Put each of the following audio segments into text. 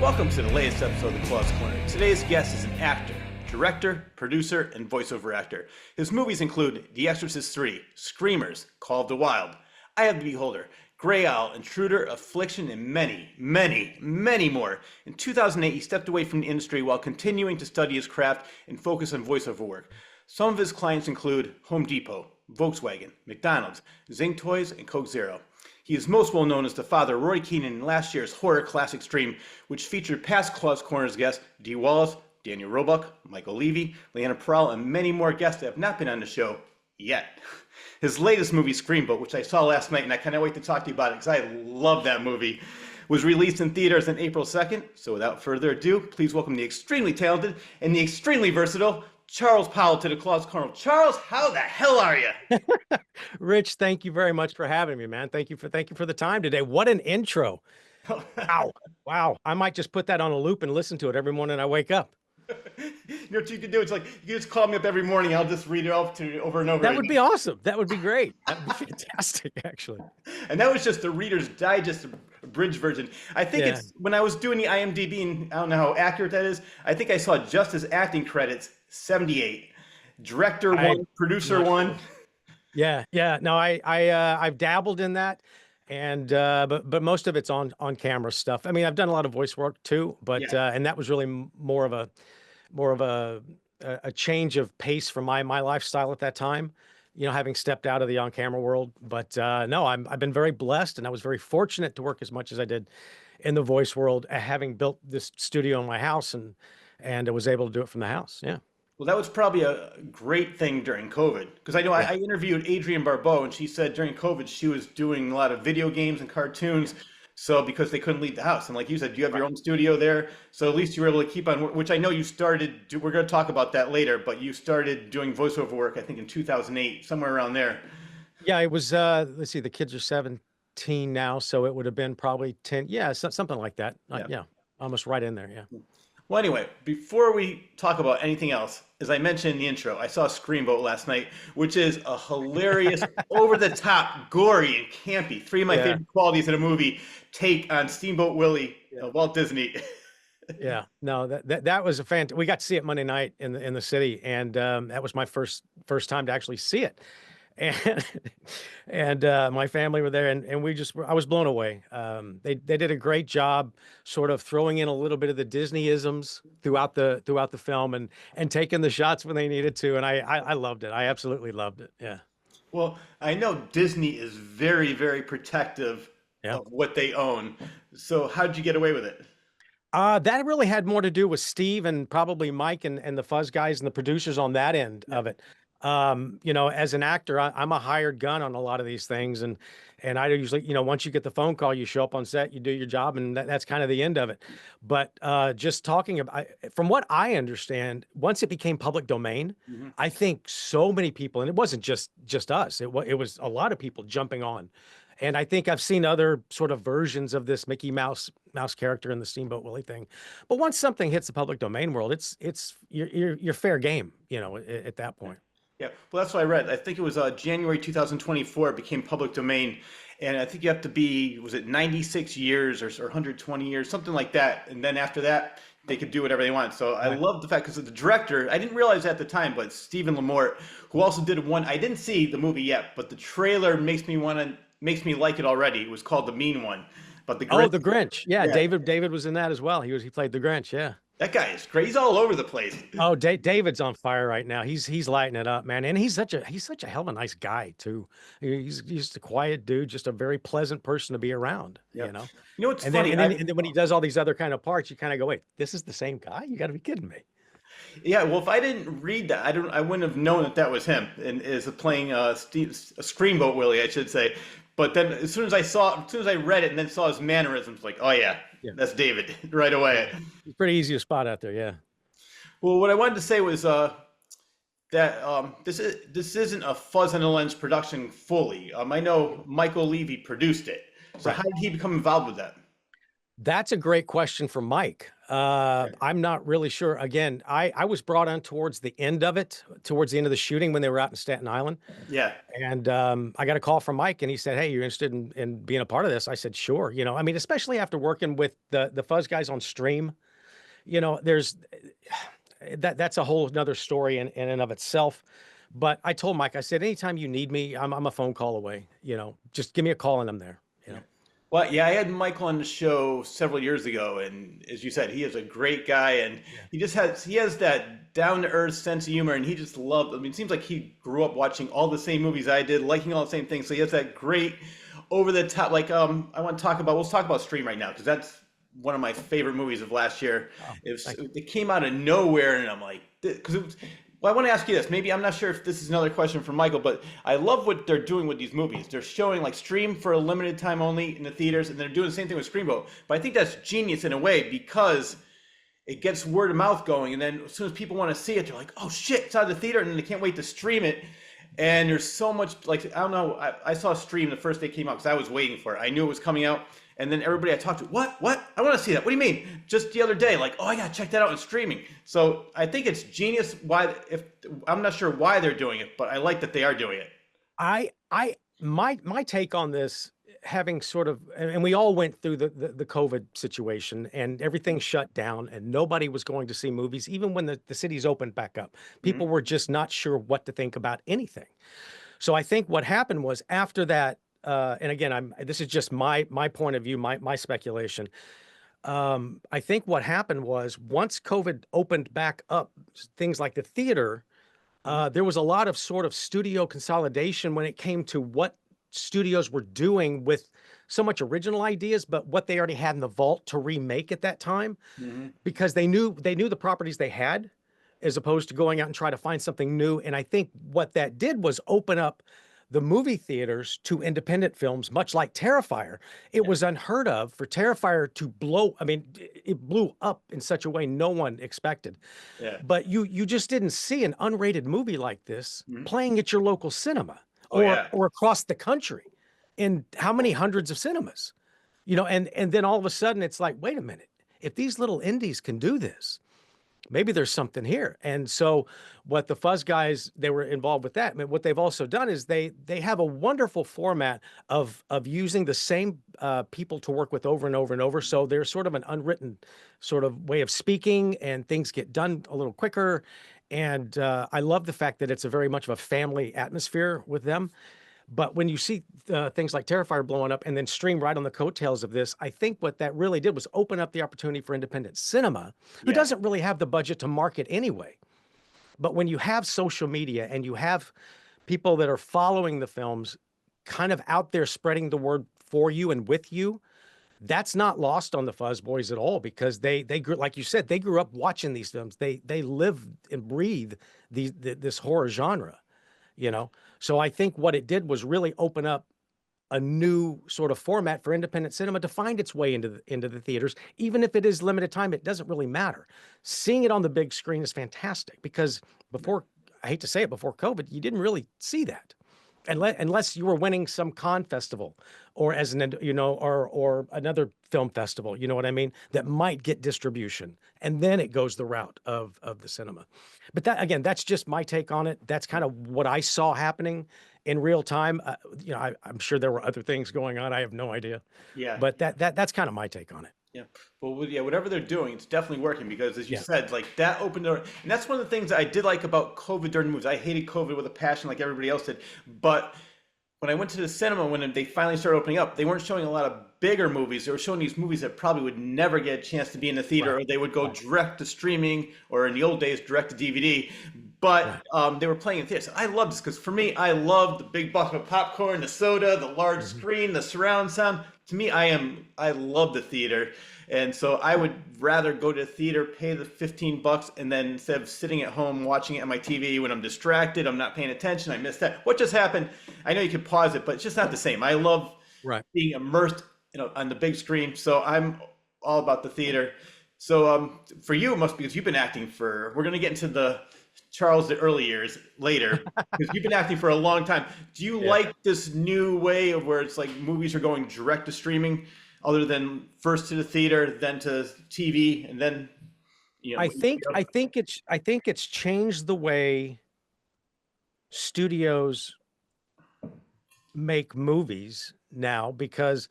Welcome to the latest episode of The Claw's Corner. Today's guest is an actor, director, producer, and voiceover actor. His movies include The Exorcist 3, Screamers, Call of the Wild, Eye of the Beholder, Grey Owl, Intruder, Affliction, and many, many, many more. In 2008, he stepped away from the industry while continuing to study his craft and focus on voiceover work. Some of his clients include Home Depot, Volkswagen, McDonalds, Zing Toys, and Coke Zero. He is most well known as the father of Roy Keenan in last year's horror classic Scream, which featured past Claw's Corners guests Dee Wallace, Daniel Roebuck, Michael Levy, Leanna Pearl, and many more guests that have not been on the show yet. His latest movie, Screamboat, which I saw last night, and I cannot wait to talk to you about it because I love that movie, was released in theaters on April 2nd. So without further ado, please welcome the extremely talented and the extremely versatile Charles Powell to the Claw's Corner. Charles, how the hell are you? Rich, thank you very much for having me, man. Thank you for the time today. What an intro. Wow. Wow. I might just put that on a loop and listen to it every morning I wake up. You know what you can do? It's like you just call me up every morning. I'll just read it off to you over and over. That would be awesome. That would be great. That would be fantastic, actually. And that was just the Reader's Digest abridged version. I think it's when I was doing the IMDb, and I don't know how accurate that is. I think I saw just his acting credits 78, director one, producer one. Yeah. No, I've dabbled in that, and but most of it's on camera stuff. I mean, I've done a lot of voice work too, but and that was really more of a change of pace from my lifestyle at that time, you know, having stepped out of the on-camera world. But no, I've been very blessed, and I was very fortunate to work as much as I did in the voice world, having built this studio in my house, and I was able to do it from the house. Yeah. Well, that was probably a great thing during COVID, because I know I interviewed Adrienne Barbeau, and she said during COVID she was doing a lot of video games and cartoons. So because they couldn't leave the house, and like you said, you have your own studio there, so at least you were able to keep on, which I know you started. We're going to talk about that later, but you started doing voiceover work, I think, in 2008, somewhere around there. Yeah, it was. Let's see, the kids are 17 now, so it would have been probably 10. Yeah, something like that. Yeah, almost right in there. Yeah. Well, anyway, before we talk about anything else, as I mentioned in the intro, I saw Screamboat last night, which is a hilarious, over-the-top, gory, and campy, three of my favorite qualities in a movie, take on Steamboat Willie, Walt Disney. Yeah, no, that was a we got to see it Monday night in the city, and that was my first time to actually see it. And my family were there, and I was blown away. They did a great job sort of throwing in a little bit of the Disney-isms throughout the film, and taking the shots when they needed to. And I loved it. I absolutely loved it. Yeah. Well, I know Disney is very, very protective of what they own. So how'd you get away with it? That really had more to do with Steve and probably Mike and the Fuzz guys and the producers on that end of it. You know, as an actor, I'm a hired gun on a lot of these things. And I usually, you know, once you get the phone call, you show up on set, you do your job, and that's kind of the end of it. But just talking about, from what I understand, once it became public domain, I think so many people, and it wasn't just us, it was a lot of people jumping on. And I think I've seen other sort of versions of this Mickey Mouse character in the Steamboat Willie thing. But once something hits the public domain world, you're fair game, you know, at that point. Yeah, well, that's what I read. I think it was January 2024, it became public domain. And I think you have to be, was it 96 years or 120 years, something like that. And then after that, they could do whatever they want. So I love the fact, because the director, I didn't realize at the time, but Stephen Lamort, who also did one, I didn't see the movie yet, but the trailer makes me like it already. It was called The Mean One. But the Grinch. Oh, the Grinch. Yeah, David was in that as well. He played the Grinch. Yeah. That guy is great. He's all over the place. Oh, David's on fire right now. He's lighting it up, man. And he's such a hell of a nice guy too. He's just a quiet dude, just a very pleasant person to be around. You know. You know what's funny? And then when he does all these other kind of parts, you kind of go, wait, this is the same guy? You got to be kidding me. Yeah, well, if I didn't read that, I wouldn't have known that was him, and is playing a Screamboat Willie, I should say. But then as soon as I read it and then saw his mannerisms, like, oh yeah, that's David right away. It's pretty easy to spot out there, yeah. Well, what I wanted to say was that this isn't a Fuzz on the Lens production fully. I know Michael Levy produced it. So how did he become involved with that? That's a great question for Mike. I'm not really sure. Again, I was brought on towards the end of it, towards the end of the shooting when they were out in Staten Island. Yeah. And I got a call from Mike and he said, "Hey, you're interested in being a part of this?" I said, "Sure." I mean, especially after working with the Fuzz guys on stream, there's that's a whole nother story in and of itself. But I told Mike, I said, anytime you need me, I'm a phone call away, just give me a call and I'm there, you Yeah. know. Well, yeah, I had Michael on the show several years ago, and as you said, he is a great guy, and Yeah. he has that down to earth sense of humor, and he just loved. I mean, it seems like he grew up watching all the same movies I did, liking all the same things. So he has that great over the top. Like, I want to talk about. Let's talk about Stream right now because that's one of my favorite movies of last year. Oh, thank you. It came out of nowhere, and I'm like, because it was. Well, I want to ask you this. Maybe I'm not sure if this is another question for Michael, but I love what they're doing with these movies. They're showing like Stream for a limited time only in the theaters, and they're doing the same thing with Screamboat. But I think that's genius in a way because it gets word of mouth going, and then as soon as people want to see it, they're like, "Oh shit, it's out of the theater," and then they can't wait to stream it. And there's so much like I don't know. I saw Stream the first day it came out because I was waiting for it. I knew it was coming out, and then everybody I talked to, what? I want to see that. What do you mean? Just the other day, like, oh, I gotta check that out in streaming. So I think it's genius. Why? If I'm not sure why they're doing it, but I like that they are doing it. My take on this, having sort of, and we all went through the COVID situation and everything shut down and nobody was going to see movies, even when the cities opened back up. Hmm. People were just not sure what to think about anything. So I think what happened was after that, and again, this is just my point of view, my speculation. I think what happened was once COVID opened back up, things like the theater, there was a lot of sort of studio consolidation when it came to what studios were doing with so much original ideas, but what they already had in the vault to remake at that time, Hmm. because they knew the properties they had, as opposed to going out and try to find something new. And I think what that did was open up the movie theaters to independent films, much like Terrifier. It Yeah. was unheard of for Terrifier to blow. I mean, it blew up in such a way no one expected. Yeah. But you just didn't see an unrated movie like this Mhm. playing at your local cinema Oh yeah. or across the country in how many hundreds of cinemas, and then all of a sudden it's like, wait a minute, if these little indies can do this, maybe there's something here. And so what the Fuzz guys, they were involved with that. I mean, what they've also done is they have a wonderful format of using the same people to work with over and over and over. So there's sort of an unwritten sort of way of speaking and things get done a little quicker. And I love the fact that it's a very much of a family atmosphere with them. But when you see things like Terrifier blowing up and then Stream right on the coattails of this, I think what that really did was open up the opportunity for independent cinema, who Yeah. doesn't really have the budget to market anyway. But when you have social media and you have people that are following the films kind of out there spreading the word for you and with you, that's not lost on the Fuzz Boys at all, because they grew, like you said, they grew up watching these films. They live and breathe this horror genre, you know. So I think what it did was really open up a new sort of format for independent cinema to find its way into the theaters. Even if it is limited time, it doesn't really matter. Seeing it on the big screen is fantastic, because before, I hate to say it, before COVID, you didn't really see that. Unless you were winning some con festival or as an, or another film festival, you know what I mean? That might get distribution, and then it goes the route of the cinema. But that, again, that's just my take on it. That's kind of what I saw happening in real time. I'm sure there were other things going on. I have no idea, Yeah. but that's kind of my take on it. Yeah. Well, yeah, whatever they're doing, it's definitely working because, as you Yeah. said, like that opened door, and that's one of the things I did like about COVID during the movies. I hated COVID with a passion, like everybody else did. But when I went to the cinema, when they finally started opening up, they weren't showing a lot of bigger movies. They were showing these movies that probably would never get a chance to be in the theater, Right. or they would go Right. direct to streaming, or in the old days, direct to DVD. But Right. they were playing in theaters. So I love this because for me, I love the big bucket of popcorn, the soda, the large Mhm. screen, the surround sound. To me, I love the theater. And so I would rather go to the theater, pay the $15, and then instead of sitting at home watching it on my TV when I'm distracted, I'm not paying attention, I missed that. What just happened? I know you can pause it, but it's just not the same. I love Right. being immersed, on the big screen. So I'm all about the theater. So for you, it must be because you've been acting for. We're gonna get into the Charles the early years later because you've been acting for a long time. Do you Yeah. like this new way of where it's like movies are going direct to streaming? other than first to the theater, then to TV, and then I think it's changed the way studios make movies now because,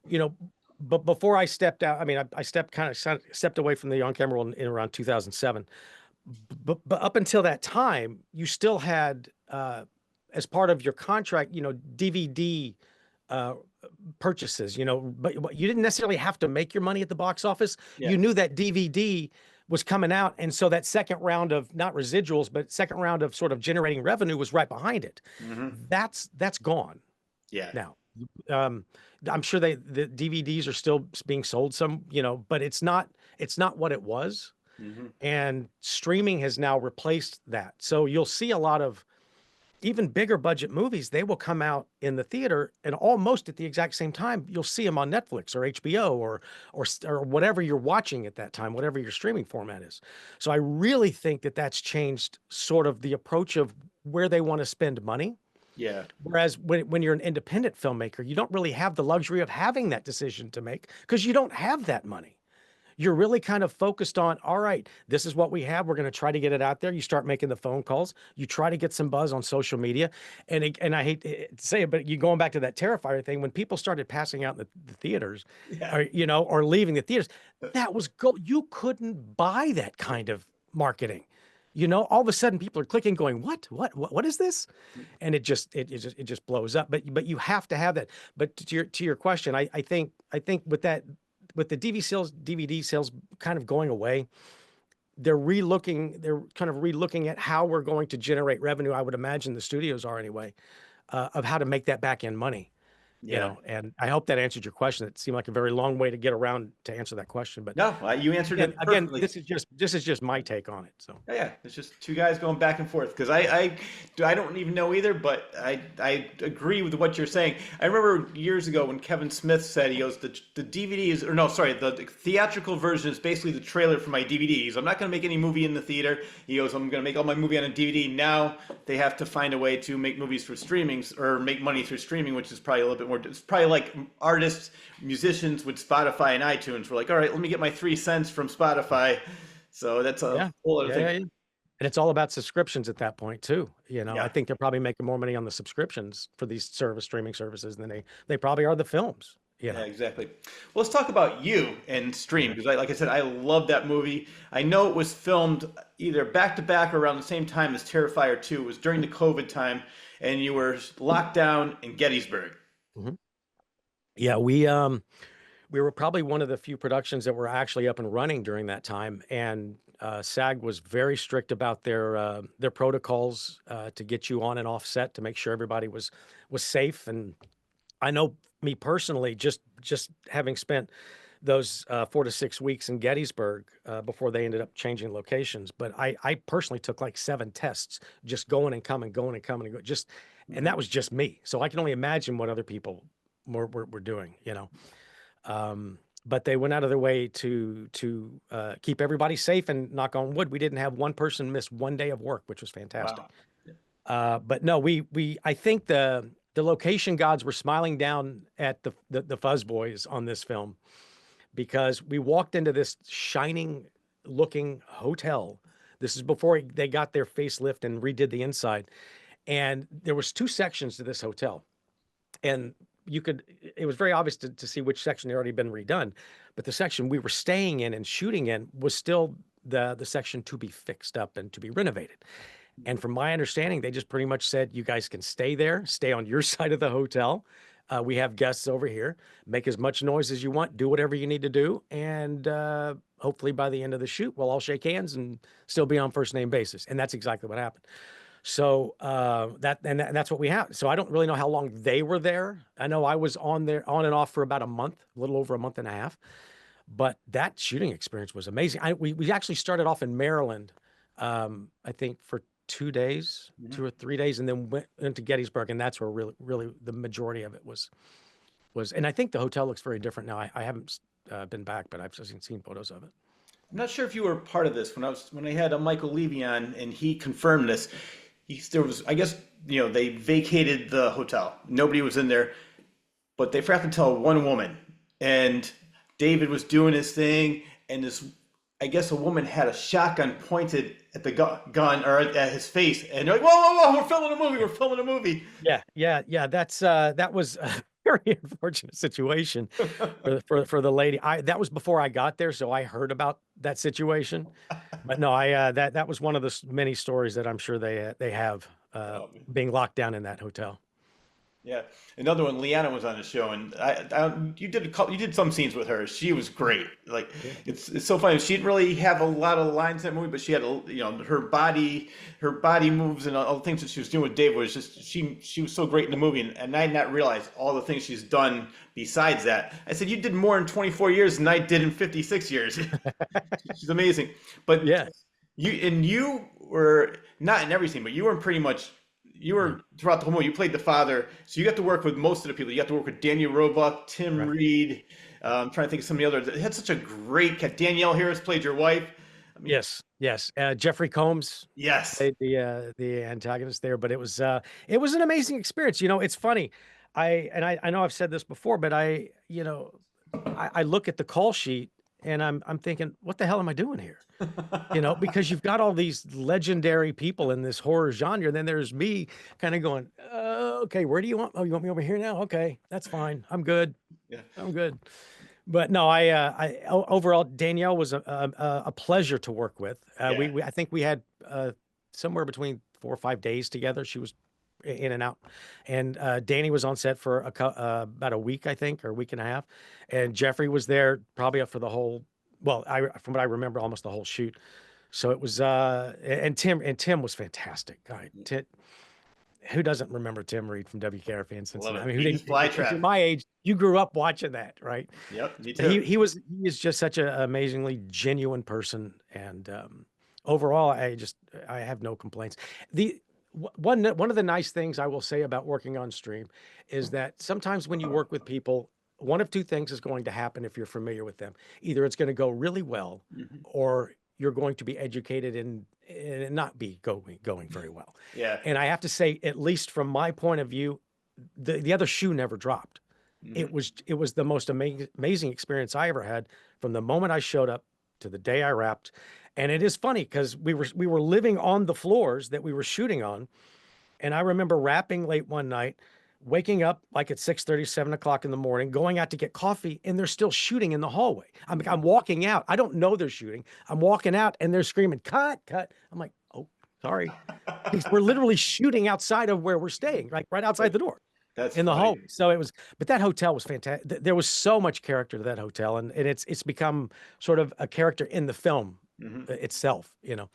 you know, but before I stepped out, I mean, I stepped away from the on-camera world in around 2007. But up until that time, you still had, as part of your contract, DVD uh, purchases, but you didn't necessarily have to make your money at the box office. yeah. You knew that DVD was coming out. And so that second round of not residuals, but second round of sort of generating revenue was right behind it. Mm-hmm. That's gone Yeah. now. I'm sure the DVDs are still being sold some, but it's not what it was. Mm-hmm. And streaming has now replaced that. So you'll see a lot of even bigger budget movies. They will come out in the theater and almost at the exact same time, you'll see them on Netflix or HBO or whatever you're watching at that time, whatever your streaming format is. So I really think that that's changed sort of the approach of where they want to spend money. Yeah. Whereas when you're an independent filmmaker, you don't really have the luxury of having that decision to make because you don't have that money. You're really kind of focused on, all right, this is what we have. We're going to try to get it out there. You start making the phone calls. You try to get some buzz on social media. And I hate to say it, but you going back to that Terrifier thing, when people started passing out in the theaters, Yeah. or leaving the theaters, that was you couldn't buy that kind of marketing. All of a sudden people are clicking going, what is this? And it just blows up. But you have to have that. But to your question, I think with that, with the DVD sales kind of going away, they're kind of relooking at how we're going to generate revenue. I would imagine the studios are anyway, of how to make that back end money. Yeah. And I hope that answered your question. It seemed like a very long way to get around to answer that question, but No, you answered it again, perfectly. this is just my take on it. So Yeah, it's just two guys going back and forth because I don't even know either, but I agree with what you're saying. I remember years ago when Kevin Smith said, he goes, the DVD is, or no, sorry, the theatrical version is basically the trailer for my DVDs. I'm not going to make any movie in the theater. He goes, I'm going to make all my movie on a DVD. Now they have to find a way to make movies for streamings or make money through streaming, which is probably a little bit more. It's probably like artists, musicians with Spotify and iTunes. We're like, all right, let me get my 3 cents from Spotify. So that's a whole other thing. Yeah. And it's all about subscriptions at that point too. Yeah. I think they're probably making more money on the subscriptions for these streaming services than they probably are the films. Yeah, exactly. Well, let's talk about you and Stream because, like I said, I love that movie. I know it was filmed either back to back or around the same time as Terrifier 2. It was during the COVID time, and you were locked down in Gettysburg. Mm-hmm. Yeah, we were probably one of the few productions that were actually up and running during that time, and SAG was very strict about their protocols to get you on and off set to make sure everybody was safe. And I know me personally, just having spent those 4 to 6 weeks in Gettysburg before they ended up changing locations, but I personally took like 7 tests, just going and coming, and that was just me. So I can only imagine what other people were doing, but they went out of their way to keep everybody safe, and knock on wood, we didn't have one person miss 1 day of work, which was fantastic. Wow. But no, I think the location gods were smiling down at the Fuzz Boys on this film, because we walked into this shining looking hotel. This is before they got their facelift and redid the inside. And there was 2 sections to this hotel, and it was very obvious to see which section had already been redone, but the section we were staying in and shooting in was still the section to be fixed up and to be renovated. And from my understanding, they just pretty much said, you guys can stay there, stay on your side of the hotel. We have guests over here, make as much noise as you want, do whatever you need to do. And hopefully by the end of the shoot, we'll all shake hands and still be on first name basis. And that's exactly what happened. So that's what we have. So I don't really know how long they were there. I know I was on and off for about a month, a little over a month and a half. But that shooting experience was amazing. We actually started off in Maryland, I think for 2 days, 2 or 3 days, and then went into Gettysburg, and that's where really the majority of it was. And I think the hotel looks very different now. I haven't been back, but I've seen photos of it. I'm not sure if you were part of this when I had Michael Levy on, and he confirmed this. There was, I guess, they vacated the hotel. Nobody was in there, but they forgot to tell one woman, and David was doing his thing, and this, I guess a woman had a shotgun pointed at the gun or at his face, and they're like, "Whoa, whoa, whoa! We're filming a movie! We're filming a movie!" Yeah. That was a very unfortunate situation for the lady. That was before I got there, so I heard about that situation. But no, that was one of the many stories that I'm sure they have Oh, being locked down in that hotel. yeah, another one. Leanna was on the show, and you did a couple, you did some scenes with her. She was great. Like Yeah. it's so funny. She didn't really have a lot of lines in that movie, but she had her body moves and all the things that she was doing with Dave was just she was so great in the movie, and I did not realize all the things she's done besides that. I said you did more in 24 years than I did in 56 years. She's amazing. But Yeah. you were not in every scene, but you were in pretty much you Yeah. were throughout the whole movie. You played the father, so you got to work with most of the people. You got to work with Daniel Roebuck, Tim Right. Reed. I'm trying to think of some of the others. It had such a great cast. Danielle Harris played your wife. I mean, Yes. Jeffrey Combs yes. played the antagonist there, but it was an amazing experience. You know, it's funny. I know I've said this before, but I look at the call sheet and I'm thinking, what the hell am I doing here? You know, because you've got all these legendary people in this horror genre. Then there's me kind of going, okay, where do you want? Oh, you want me over here now? Okay, that's fine. I'm good. Yeah. I'm good. But no, overall, Danielle was a pleasure to work with. Yeah. I think we had somewhere between 4 or 5 days together. She was in and out, and Danny was on set for about a week, I think, or a week and a half, and Jeffrey was there probably up for the whole. Well, from what I remember, almost the whole shoot. So it was, and Tim was fantastic. Who doesn't remember Tim Reed from WKRP in Love Cincinnati? it. I mean, who He just didn't? fly If you're trap. my age, you grew up watching that, right? Yep. Me But too. he is just such an amazingly genuine person, and overall, I have no complaints. The one of the nice things I will say about working on stream is that sometimes when you work with people, one of two things is going to happen if you're familiar with them. Either it's going to go really well, Mhm. or you're going to be educated and not be going very well. Yeah. And I have to say, at least from my point of view, the other shoe never dropped. Hmm. It was the most amazing experience I ever had from the moment I showed up to the day I wrapped. And it is funny because we were living on the floors that we were shooting on. And I remember wrapping late one night, waking up like at 6:30, 7 o'clock in the morning, going out to get coffee, and they're still shooting in the hallway. I'm walking out. I don't know they're shooting. I'm walking out and they're screaming, cut, cut. I'm like, oh, sorry. Because we're literally shooting outside of where we're staying, like right outside the door That's in the funny. hallway. So it was, but that hotel was fantastic. There was so much character to that hotel, and it's become sort of a character in the film Hmm. itself,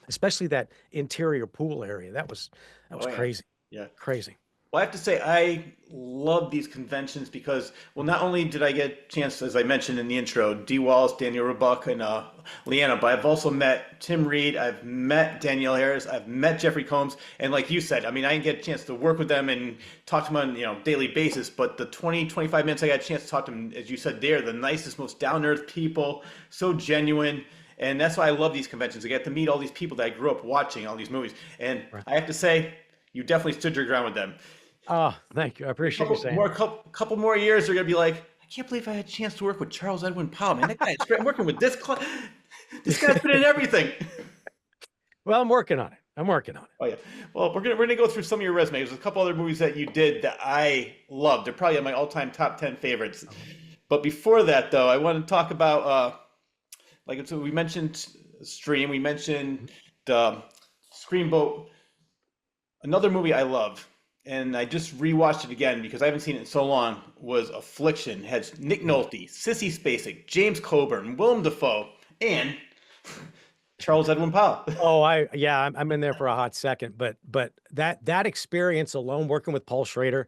especially that interior pool area. That was Oh yeah. crazy. Yeah. Crazy. Well, I have to say, I love these conventions because, well, not only did I get a chance, as I mentioned in the intro, Dee Wallace, Daniel Roebuck, and Leanna, but I've also met Tim Reed, I've met Danielle Harris, I've met Jeffrey Combs, and like you said, I mean, I didn't get a chance to work with them and talk to them on, daily basis, but the 20, 25 minutes I got a chance to talk to them, as you said, they're the nicest, most down-to-earth people, so genuine. And that's why I love these conventions. I get to meet all these people that I grew up watching all these movies. And Right. I have to say, you definitely stood your ground with them. Oh, thank you. I appreciate you saying that. Couple more years, they're gonna be like, I can't believe I had a chance to work with Charles Edwin Powell, man. That guy is great. I'm working with this guy's been in everything. Well, I'm working on it. I'm working on it. Oh yeah. Well, we're gonna go through some of your resumes. There's a couple other movies that you did that I loved. They're probably my all-time top 10 favorites. But before that, though, I want to talk about so we mentioned Stream, we mentioned the Screamboat. Another movie I love, and I just rewatched it again because I haven't seen it in so long, was Affliction. It has Nick Nolte, Sissy Spacek, James Coburn, Willem Dafoe, and Charles Edwin Powell. Oh, I'm in there for a hot second, but that experience alone working with Paul Schrader,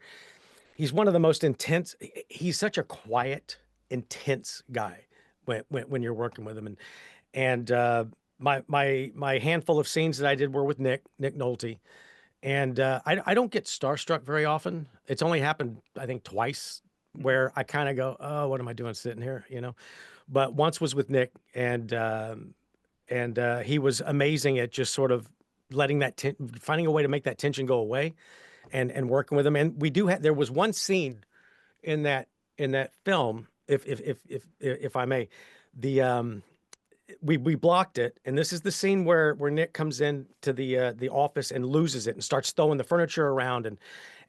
he's one of the most intense. He's such a quiet, intense guy when you're working with him, and my handful of scenes that I did were with Nick Nolte, and I don't get starstruck very often. It's only happened I think twice where I kind of go, oh, what am I doing sitting here, But once was with Nick, and he was amazing at just sort of letting finding a way to make that tension go away, and working with him. And there was one scene in that film. if I may, the we blocked it, and this is the scene where Nick comes in to the office and loses it and starts throwing the furniture around,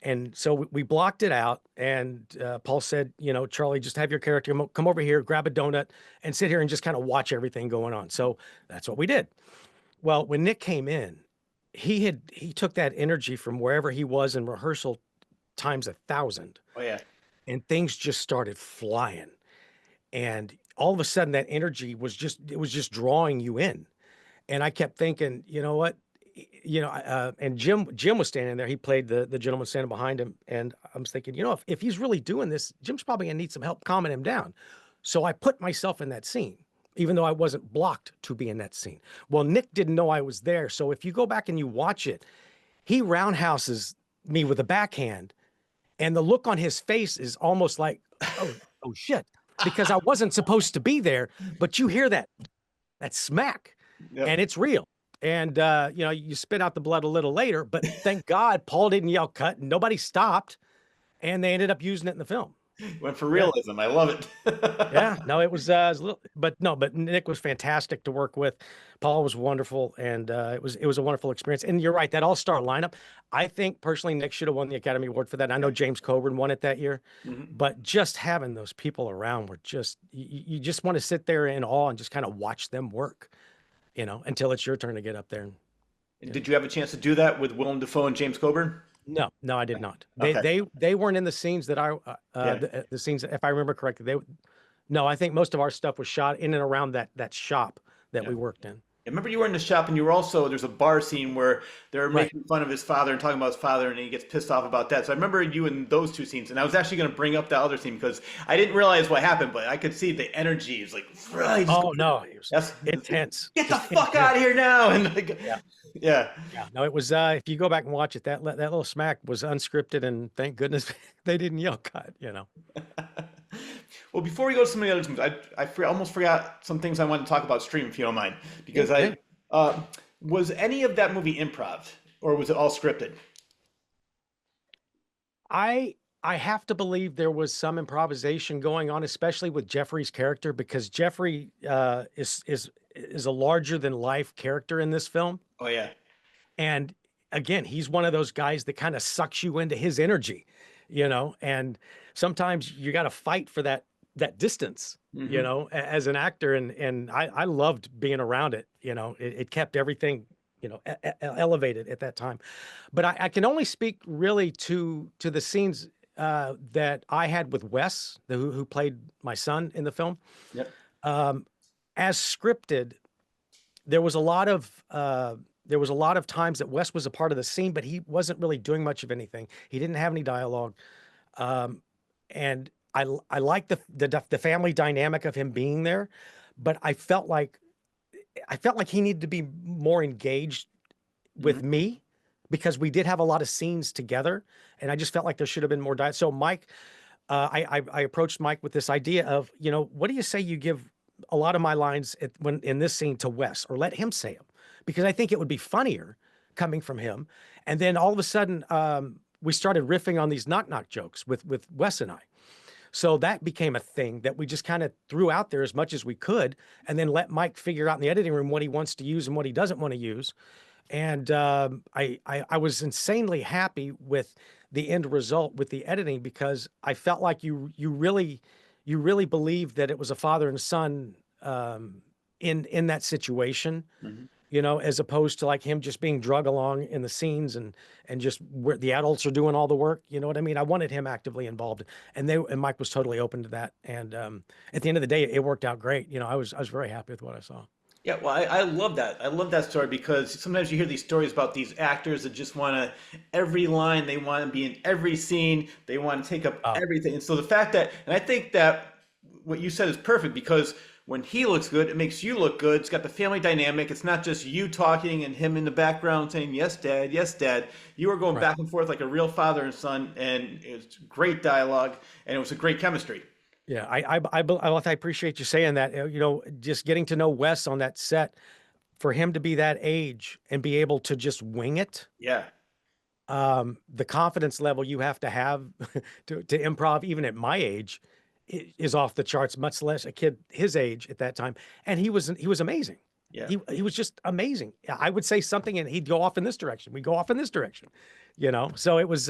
and so we blocked it out. And Paul said, you know, Charlie, just have your character come over here, grab a donut, and sit here and just kind of watch everything going on. So that's what we did. Well, when Nick came in, he took that energy from wherever he was in rehearsal times 1,000, Oh yeah. and things just started flying. And all of a sudden that energy was just drawing you in. And I kept thinking, you know what, and Jim was standing there. He played the gentleman standing behind him. And I was thinking, you know, if he's really doing this, Jim's probably gonna need some help calming him down. So I put myself in that scene, even though I wasn't blocked to be in that scene. Well, Nick didn't know I was there. So if you go back and you watch it, he roundhouses me with a backhand, and the look on his face is almost like, oh shit, because I wasn't supposed to be there. But you hear that smack, Yep. and it's real. And you know, you spit out the blood a little later, but thank God Paul didn't yell cut, and nobody stopped, and they ended up using it in the film. Went for realism. I love it. Yeah, no, it was a little, but Nick was fantastic to work with. Paul was wonderful, and it was a wonderful experience. And you're right, that all-star lineup. I think personally, Nick should have won the Academy Award for that. I know James Coburn won it that year, but just having those people around were just you just want to sit there in awe and just kind of watch them work, you know, until it's your turn to get up there. And did you have a chance to do that with Willem Dafoe and James Coburn? No, I did not. Okay. They weren't in the scenes that the scenes, if I remember correctly. No, I think most of our stuff was shot in and around that shop that we worked in. I remember you were in the shop, and you were also, there's a bar scene where they're making fun of his father and talking about his father, and he gets pissed off about that. So I remember you in those two scenes, and I was actually going to bring up the other scene because I didn't realize what happened, but I could see the energy is like, No, it was intense. Get the fuck out of here now! And like, yeah. No, it was. If you go back and watch it, that little smack was unscripted, and thank goodness they didn't yell cut. You know. Well, before we go to some of the other things, I almost forgot some things I wanted to talk about Stream, if you don't mind, because was any of that movie improv, or was it all scripted? I have to believe there was some improvisation going on, especially with Jeffrey's character, because Jeffrey is a larger than life character in this film. Oh yeah. And again, he's one of those guys that kind of sucks you into his energy, you know, and sometimes you got to fight for that distance, you know, as an actor. And I loved being around it. You know, it kept everything, you know, elevated at that time. But I can only speak really to the scenes that I had with Wes, who played my son in the film. Yep. As scripted, there was a lot of times that Wes was a part of the scene, but he wasn't really doing much of anything. He didn't have any dialogue. And I like the family dynamic of him being there, but I felt like he needed to be more engaged with me, because we did have a lot of scenes together, and I just felt like there should have been more dialogue. So Mike, I approached Mike with this idea of, you know, what do you say you give a lot of my lines when in this scene to Wes, or let him say them, because I think it would be funnier coming from him. And then all of a sudden, we started riffing on these knock jokes with Wes and I. So that became a thing that we just kind of threw out there as much as we could, and then let Mike figure out in the editing room what he wants to use and what he doesn't want to use. And I was insanely happy with the end result with the editing, because I felt like you really believed that it was a father and son in that situation. You know, as opposed to like him just being drug along in the scenes and just where the adults are doing all the work. You know what I mean? I wanted him actively involved, and Mike was totally open to that. And at the end of the day, it worked out great. You know, I was very happy with what I saw. Yeah, well, I love that. I love that story, because sometimes you hear these stories about these actors that just want to, every line, they want to be in every scene, they want to take up everything. And so the fact that, and I think that what you said is perfect, because when he looks good, it makes you look good. It's got the family dynamic. It's not just you talking and him in the background saying, yes, Dad, yes, Dad. You were going back and forth like a real father and son, and it was great dialogue, and it was a great chemistry. Yeah, I appreciate you saying that. You know, just getting to know Wes on that set, for him to be that age and be able to just wing it. Yeah. The confidence level you have to have to improv, even at my age, is off the charts, much less a kid his age at that time. And he was amazing. Yeah. He was just amazing. I would say something and he'd go off in this direction. We go off in this direction, So it was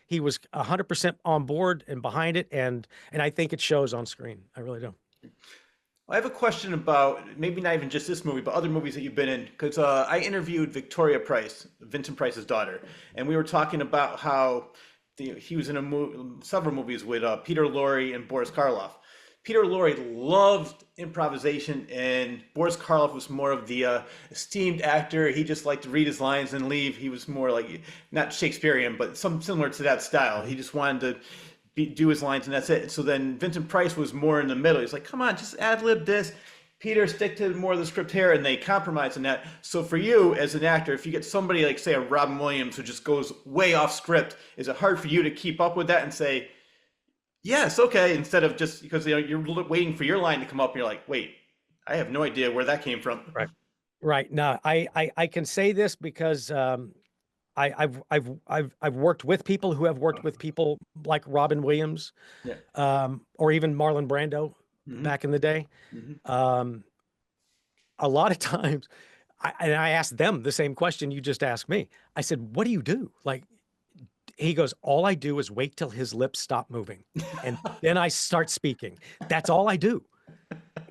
he was 100% on board and behind it, and I think it shows on screen. I really do. I have a question about maybe not even just this movie, but other movies that you've been in. Because I interviewed Victoria Price, Vincent Price's daughter, and we were talking about how he was in several movies with Peter Lorre and Boris Karloff. Peter Lorre loved improvisation, and Boris Karloff was more of the esteemed actor. He just liked to read his lines and leave. He was more like, not Shakespearean, but some similar to that style. He just wanted to do his lines, and that's it. So then Vincent Price was more in the middle. He's like, come on, just ad-lib this. Peter, stick to more of the script here, and they compromise on that. So for you as an actor, if you get somebody like, say, a Robin Williams who just goes way off script, is it hard for you to keep up with that and say, yes, okay, instead of just because you're waiting for your line to come up and you're like, wait, I have no idea where that came from. Right. No, I can say this because I've worked with people who have worked with people like Robin Williams, or even Marlon Brando back in the day. A lot of times, I asked them the same question you just asked me. I said, "What do you do?" Like, he goes, "All I do is wait till his lips stop moving, and then I start speaking. That's all I do."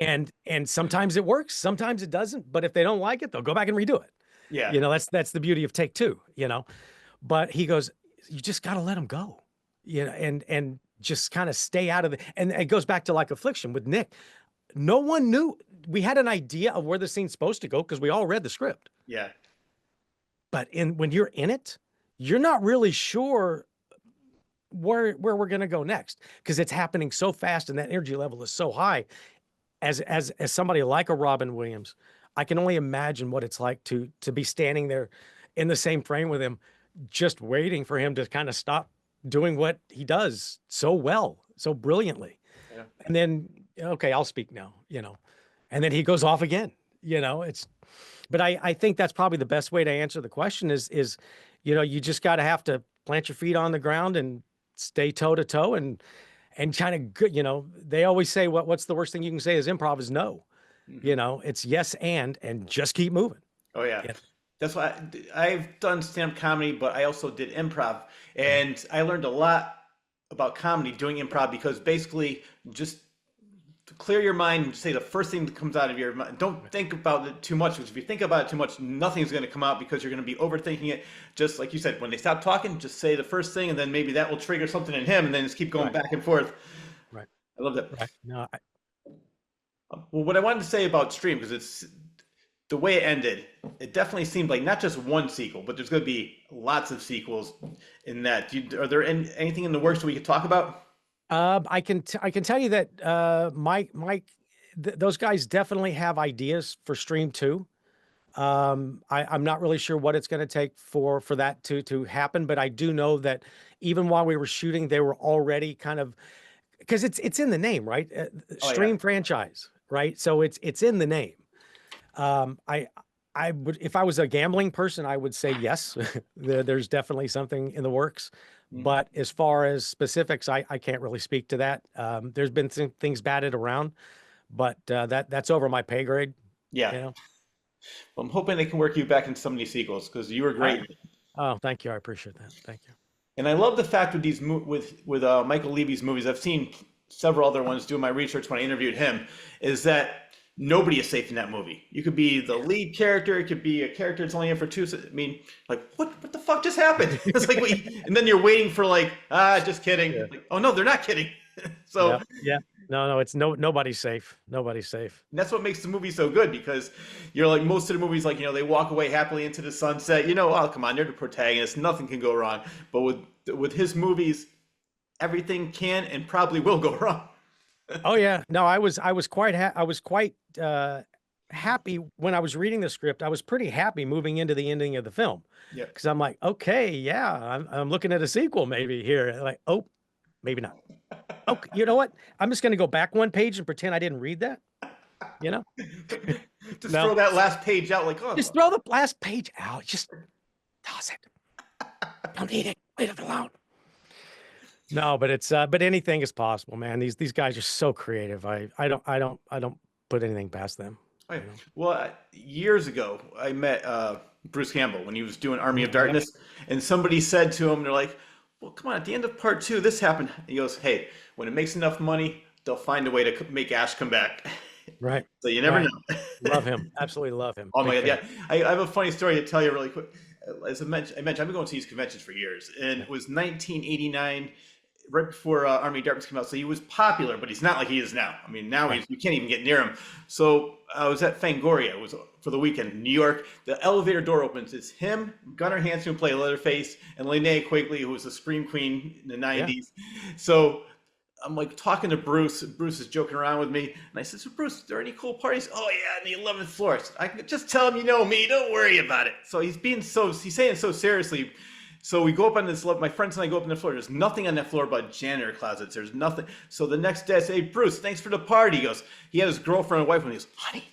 And sometimes it works, sometimes it doesn't. But if they don't like it, they'll go back and redo it. Yeah. That's the beauty of take two, But he goes, you just got to let them go, and just kind of stay out of it. And it goes back to like Affliction with Nick. No one knew. We had an idea of where the scene's supposed to go because we all read the script. Yeah. But when you're in it, you're not really sure where we're going to go next because it's happening so fast and that energy level is so high. As somebody like a Robin Williams, I can only imagine what it's like to be standing there in the same frame with him, just waiting for him to kind of stop doing what he does so well, so brilliantly. Yeah. And then, okay, I'll speak now, and then he goes off again, but I think that's probably the best way to answer the question is, you just got to have to plant your feet on the ground and stay toe to toe and kind of good, they always say what's the worst thing you can say is improv is no. It's yes and just keep moving. Oh yeah. That's why I've done stand-up comedy, but I also did improv, and I learned a lot about comedy doing improv because basically just to clear your mind and say the first thing that comes out of your mind. Don't think about it too much, because if you think about it too much, nothing's going to come out because you're going to be overthinking it. Just like you said, when they stop talking, just say the first thing, and then maybe that will trigger something in him, and then just keep going back and forth. Right. I love that. Right. No. Well, what I wanted to say about Stream, because it's the way it ended, it definitely seemed like not just one sequel, but there's going to be lots of sequels in that. Are there anything in the works that we could talk about? I can tell you that Mike, those guys definitely have ideas for Stream 2. I'm not really sure what it's going to take for that to happen, but I do know that even while we were shooting, they were already kind of, because it's in the name, right? Stream franchise, right? So it's in the name. I would, if I was a gambling person, I would say yes. There's definitely something in the works. But as far as specifics, I can't really speak to that. There's been things batted around, but that's over my pay grade. Yeah. Well, I'm hoping they can work you back in some of these sequels because you were great. Oh, thank you. I appreciate that. Thank you. And I love the fact with these with Michael Levy's movies. I've seen several other ones doing my research when I interviewed him. Is that nobody is safe in that movie. You could be the lead character. It could be a character that's only in for 2. I mean, like, what the fuck just happened? It's like, and then you're waiting for like, just kidding. Yeah. Like, oh no, they're not kidding. So yeah. No, it's nobody's safe. Nobody's safe. And that's what makes the movie so good, because you're like, most of the movies, like, they walk away happily into the sunset. Oh, come on, they're the protagonist. Nothing can go wrong. But with his movies, everything can and probably will go wrong. Oh yeah, no, I was quite happy when I was reading the script. I was pretty happy moving into the ending of the film. Yeah, because I'm like, okay, yeah, I'm looking at a sequel maybe here. Like, oh, maybe not. Oh, you know what? I'm just going to go back one page and pretend I didn't read that. Just throw that last page out. Like, oh, just throw the last page out. Just toss it. Don't need it. Leave it alone. No, but it's but anything is possible, man. These guys are so creative. I don't put anything past them, Okay. you know. Well, years ago, I met Bruce Campbell when he was doing Army of Yeah. Darkness, and somebody said to him, they're like, "Well, come on, at the end of part two, this happened." He goes, "Hey, when it makes enough money, they'll find a way to make Ash come back." Right. So you never Right. know. Love him. Absolutely love him. Oh my Big God, fan. yeah. I have a funny story to tell you really quick. As I mentioned, I've been going to these conventions for years, and Yeah. it was 1989, right before Army of Darkness came out. So he was popular, but he's not like he is now. I mean, now Right. you can't even get near him. So I was at Fangoria. It was for the weekend in New York. The elevator door opens. It's him, Gunnar Hansen, who played Leatherface, and Linnea Quigley, who was the Scream Queen in the Yeah. 90s. So I'm like talking to Bruce. Bruce is joking around with me, and I said, "So Bruce, are there any cool parties?" "Oh yeah, in the 11th floor." I can just tell him, you know me. Don't worry about it. So he's saying so seriously. So we go up on this. My friends and I go up on the floor. There's nothing on that floor but janitor closets. There's nothing. So the next day I say, "Hey, Bruce, thanks for the party." He goes, he had his girlfriend and wife, and he goes, "Honey,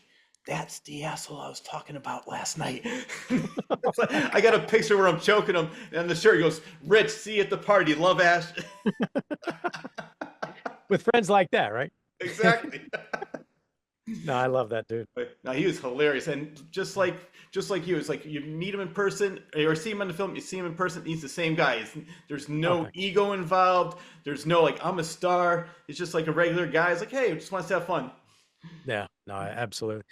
that's the asshole I was talking about last night." I got a picture where I'm choking him, and the shirt he goes, "Rich, see you at the party. Love, Ash." With friends like that, right? Exactly. No, I love that dude. But no, he was hilarious, and just like you, it's like you meet him in person or see him on the film. You see him in person, he's the same guy. There's no Okay. ego involved. There's no like I'm a star. It's just like a regular guy. It's like, hey, just wants to have fun. Yeah. No, absolutely.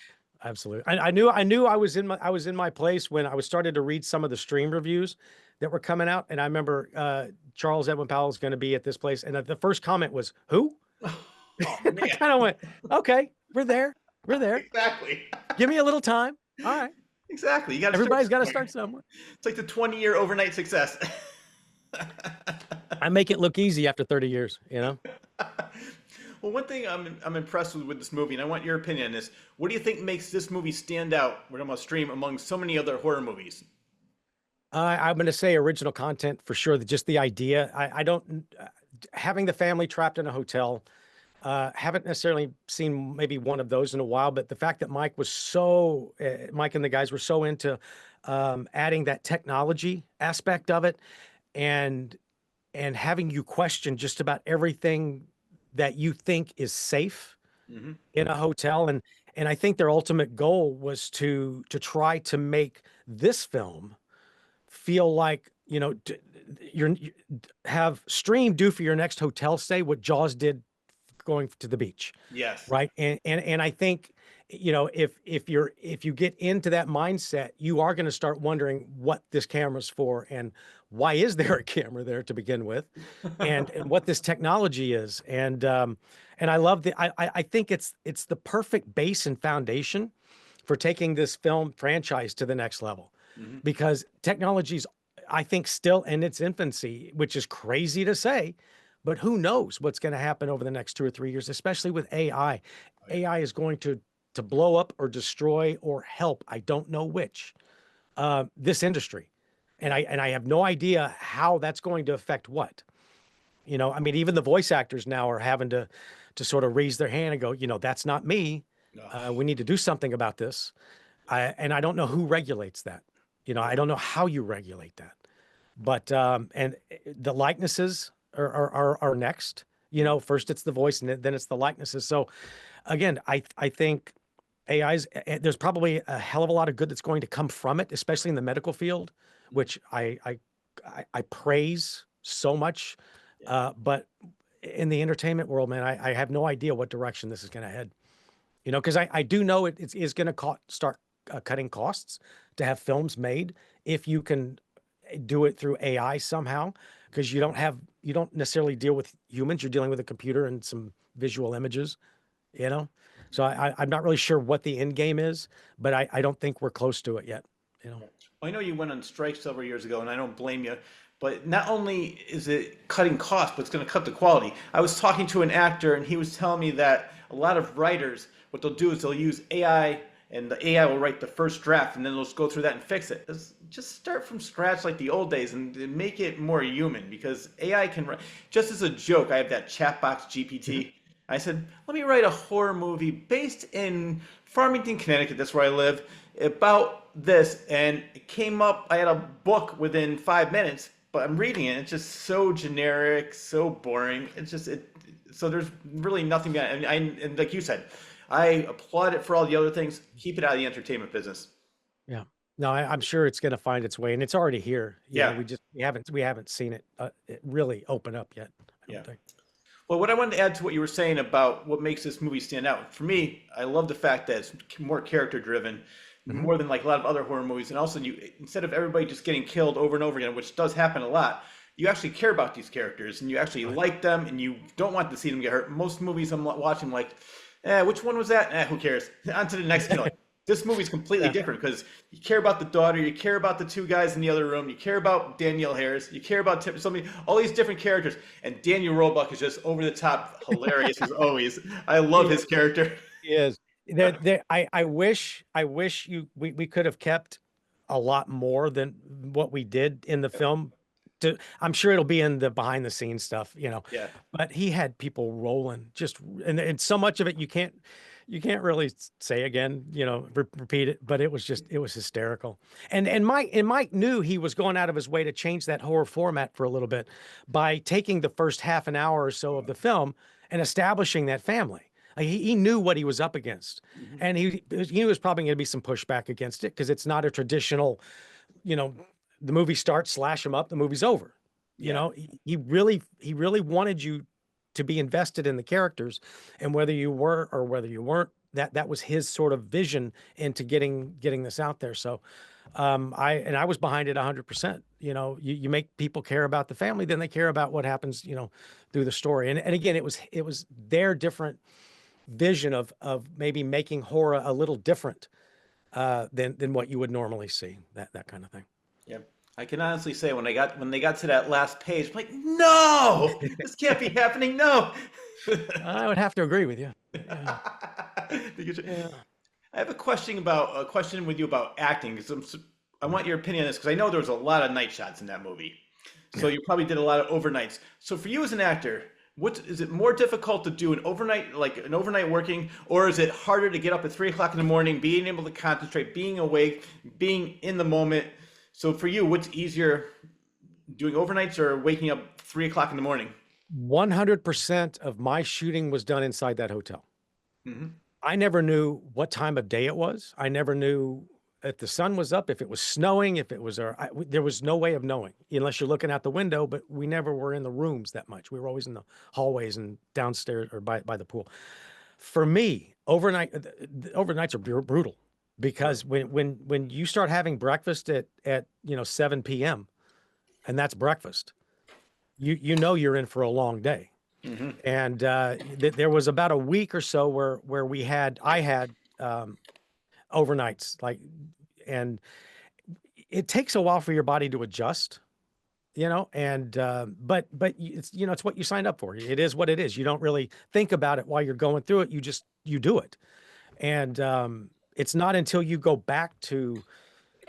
Absolutely. I knew I was in my place when I was started to read some of the stream reviews that were coming out. And I remember Charles Edwin Powell is going to be at this place. And the first comment was, "Who?" Oh And I man, kind of went, "Okay, we're there. We're there. exactly, Give me a little time. All right. exactly. You got to start Everybody's got to somewhere. start somewhere." It's like the 20-year overnight success. I make it look easy after 30 years, you know? Well, one thing I'm impressed with this movie, and I want your opinion on this. What do you think makes this movie stand out? We're talking about stream among so many other horror movies. I'm going to say original content for sure. Just the idea. I don't, having the family trapped in a hotel, haven't necessarily seen maybe one of those in a while, but the fact that Mike and the guys were so into adding that technology aspect of it and having you question just about everything that you think is safe Hmm. in a hotel. And I think their ultimate goal was to try to make this film feel like, you have Stream do for your next hotel stay what Jaws did going to the beach, Yes. right? And I think, if you get into that mindset, you are going to start wondering what this camera's for and why is there a camera there to begin with, and what this technology is. And I love I think it's the perfect base and foundation for taking this film franchise to the next level, Hmm. because technology's, I think, still in its infancy, which is crazy to say, but who knows what's going to happen over the next 2 or 3 years, especially with AI. Oh, yeah. AI is going to blow up or destroy or help. I don't know which, this industry. And I have no idea how that's going to affect what. I mean, even the voice actors now are having to sort of raise their hand and go, "That's not me. No. We need to do something about this." And I don't know who regulates that. I don't know how you regulate that. But the likenesses are next. First it's the voice and then it's the likenesses. So again, I think AI's, there's probably a hell of a lot of good that's going to come from it, especially in the medical field, which I praise so much. Yeah. But in the entertainment world, man, I have no idea what direction this is going to head. Because I do know it is going to start cutting costs to have films made if you can do it through AI somehow, because you don't necessarily deal with humans. You're dealing with a computer and some visual images, you know? So I'm not really sure what the end game is, but I don't think we're close to it yet, you know? I know you went on strike several years ago, and I don't blame you. But not only is it cutting costs, but it's going to cut the quality. I was talking to an actor, and he was telling me that a lot of writers, what they'll do is they'll use AI, and the AI will write the first draft, and then they'll just go through that and fix it. Just start from scratch like the old days and make it more human, because AI can write. Just as a joke, I have that chat box GPT. I said, let me write a horror movie based in Farmington, Connecticut. That's where I live. About this, and it came up. I had a book within 5 minutes. but I'm reading it. It's just so generic, so boring. It's just it. So there's really nothing that, and like you said, I applaud it for all the other things. Keep it out of the entertainment business. Yeah. No, I'm sure it's going to find its way, and it's already here. Yeah, We haven't seen it really open up yet. I yeah. don't think. Well, what I wanted to add to what you were saying about what makes this movie stand out, for me, I love the fact that it's more character driven, Hmm. more than like a lot of other horror movies. And also, you instead of everybody just getting killed over and over again, which does happen a lot, you actually care about these characters and you actually Right. like them and you don't want to see them get hurt. Most movies I'm watching, like, which one was that? Who cares? On to the next kill. This movie's completely Yeah. different because you care about the daughter, you care about the two guys in the other room, you care about Danielle Harris, you care about all these different characters, and Daniel Roebuck is just over the top hilarious as always. I love his character. He is. I wish we could have kept a lot more than what we did in the film. I'm sure it'll be in the behind the scenes stuff, Yeah, but he had people rolling and so much of it you can't really say again, repeat it, but it was hysterical. And Mike knew he was going out of his way to change that horror format for a little bit by taking the first half an hour or so of the film and establishing that family. Like he knew what he was up against, hmm, and he knew was probably going to be some pushback against it because it's not a traditional, you know, the movie starts, slash him up, the movie's over. yeah, He really wanted you to be invested in the characters, and whether you were or whether you weren't, that was his sort of vision into getting this out there. So, I was behind it 100%. You make people care about the family, then they care about what happens, through the story. And again, it was their different vision of maybe making horror a little different than what you would normally see, that kind of thing. yeah. I can honestly say when they got to that last page, I'm like, no, this can't be happening. No. I would have to agree with you. Yeah. Because Yeah. I have a question with you about acting. I want your opinion on this because I know there was a lot of night shots in that movie. So Yeah. you probably did a lot of overnights. So for you as an actor, what is it more difficult to do an overnight working, or is it harder to get up at 3 o'clock in the morning, being able to concentrate, being awake, being in the moment? So for you, what's easier, doing overnights or waking up 3 o'clock in the morning? 100% of my shooting was done inside that hotel. Hmm. I never knew what time of day it was. I never knew if the sun was up, if it was snowing, if it was, there was no way of knowing unless you're looking out the window, but we never were in the rooms that much. We were always in the hallways and downstairs or by the pool. For me, the overnights are brutal because when you start having breakfast at 7 p.m. and that's breakfast, you're in for a long day. Hmm. And there was about a week or so where I had overnights, and it takes a while for your body to adjust, and it's what you signed up for. It is what it is. You don't really think about it while you're going through it. You do it. And it's not until you go back to,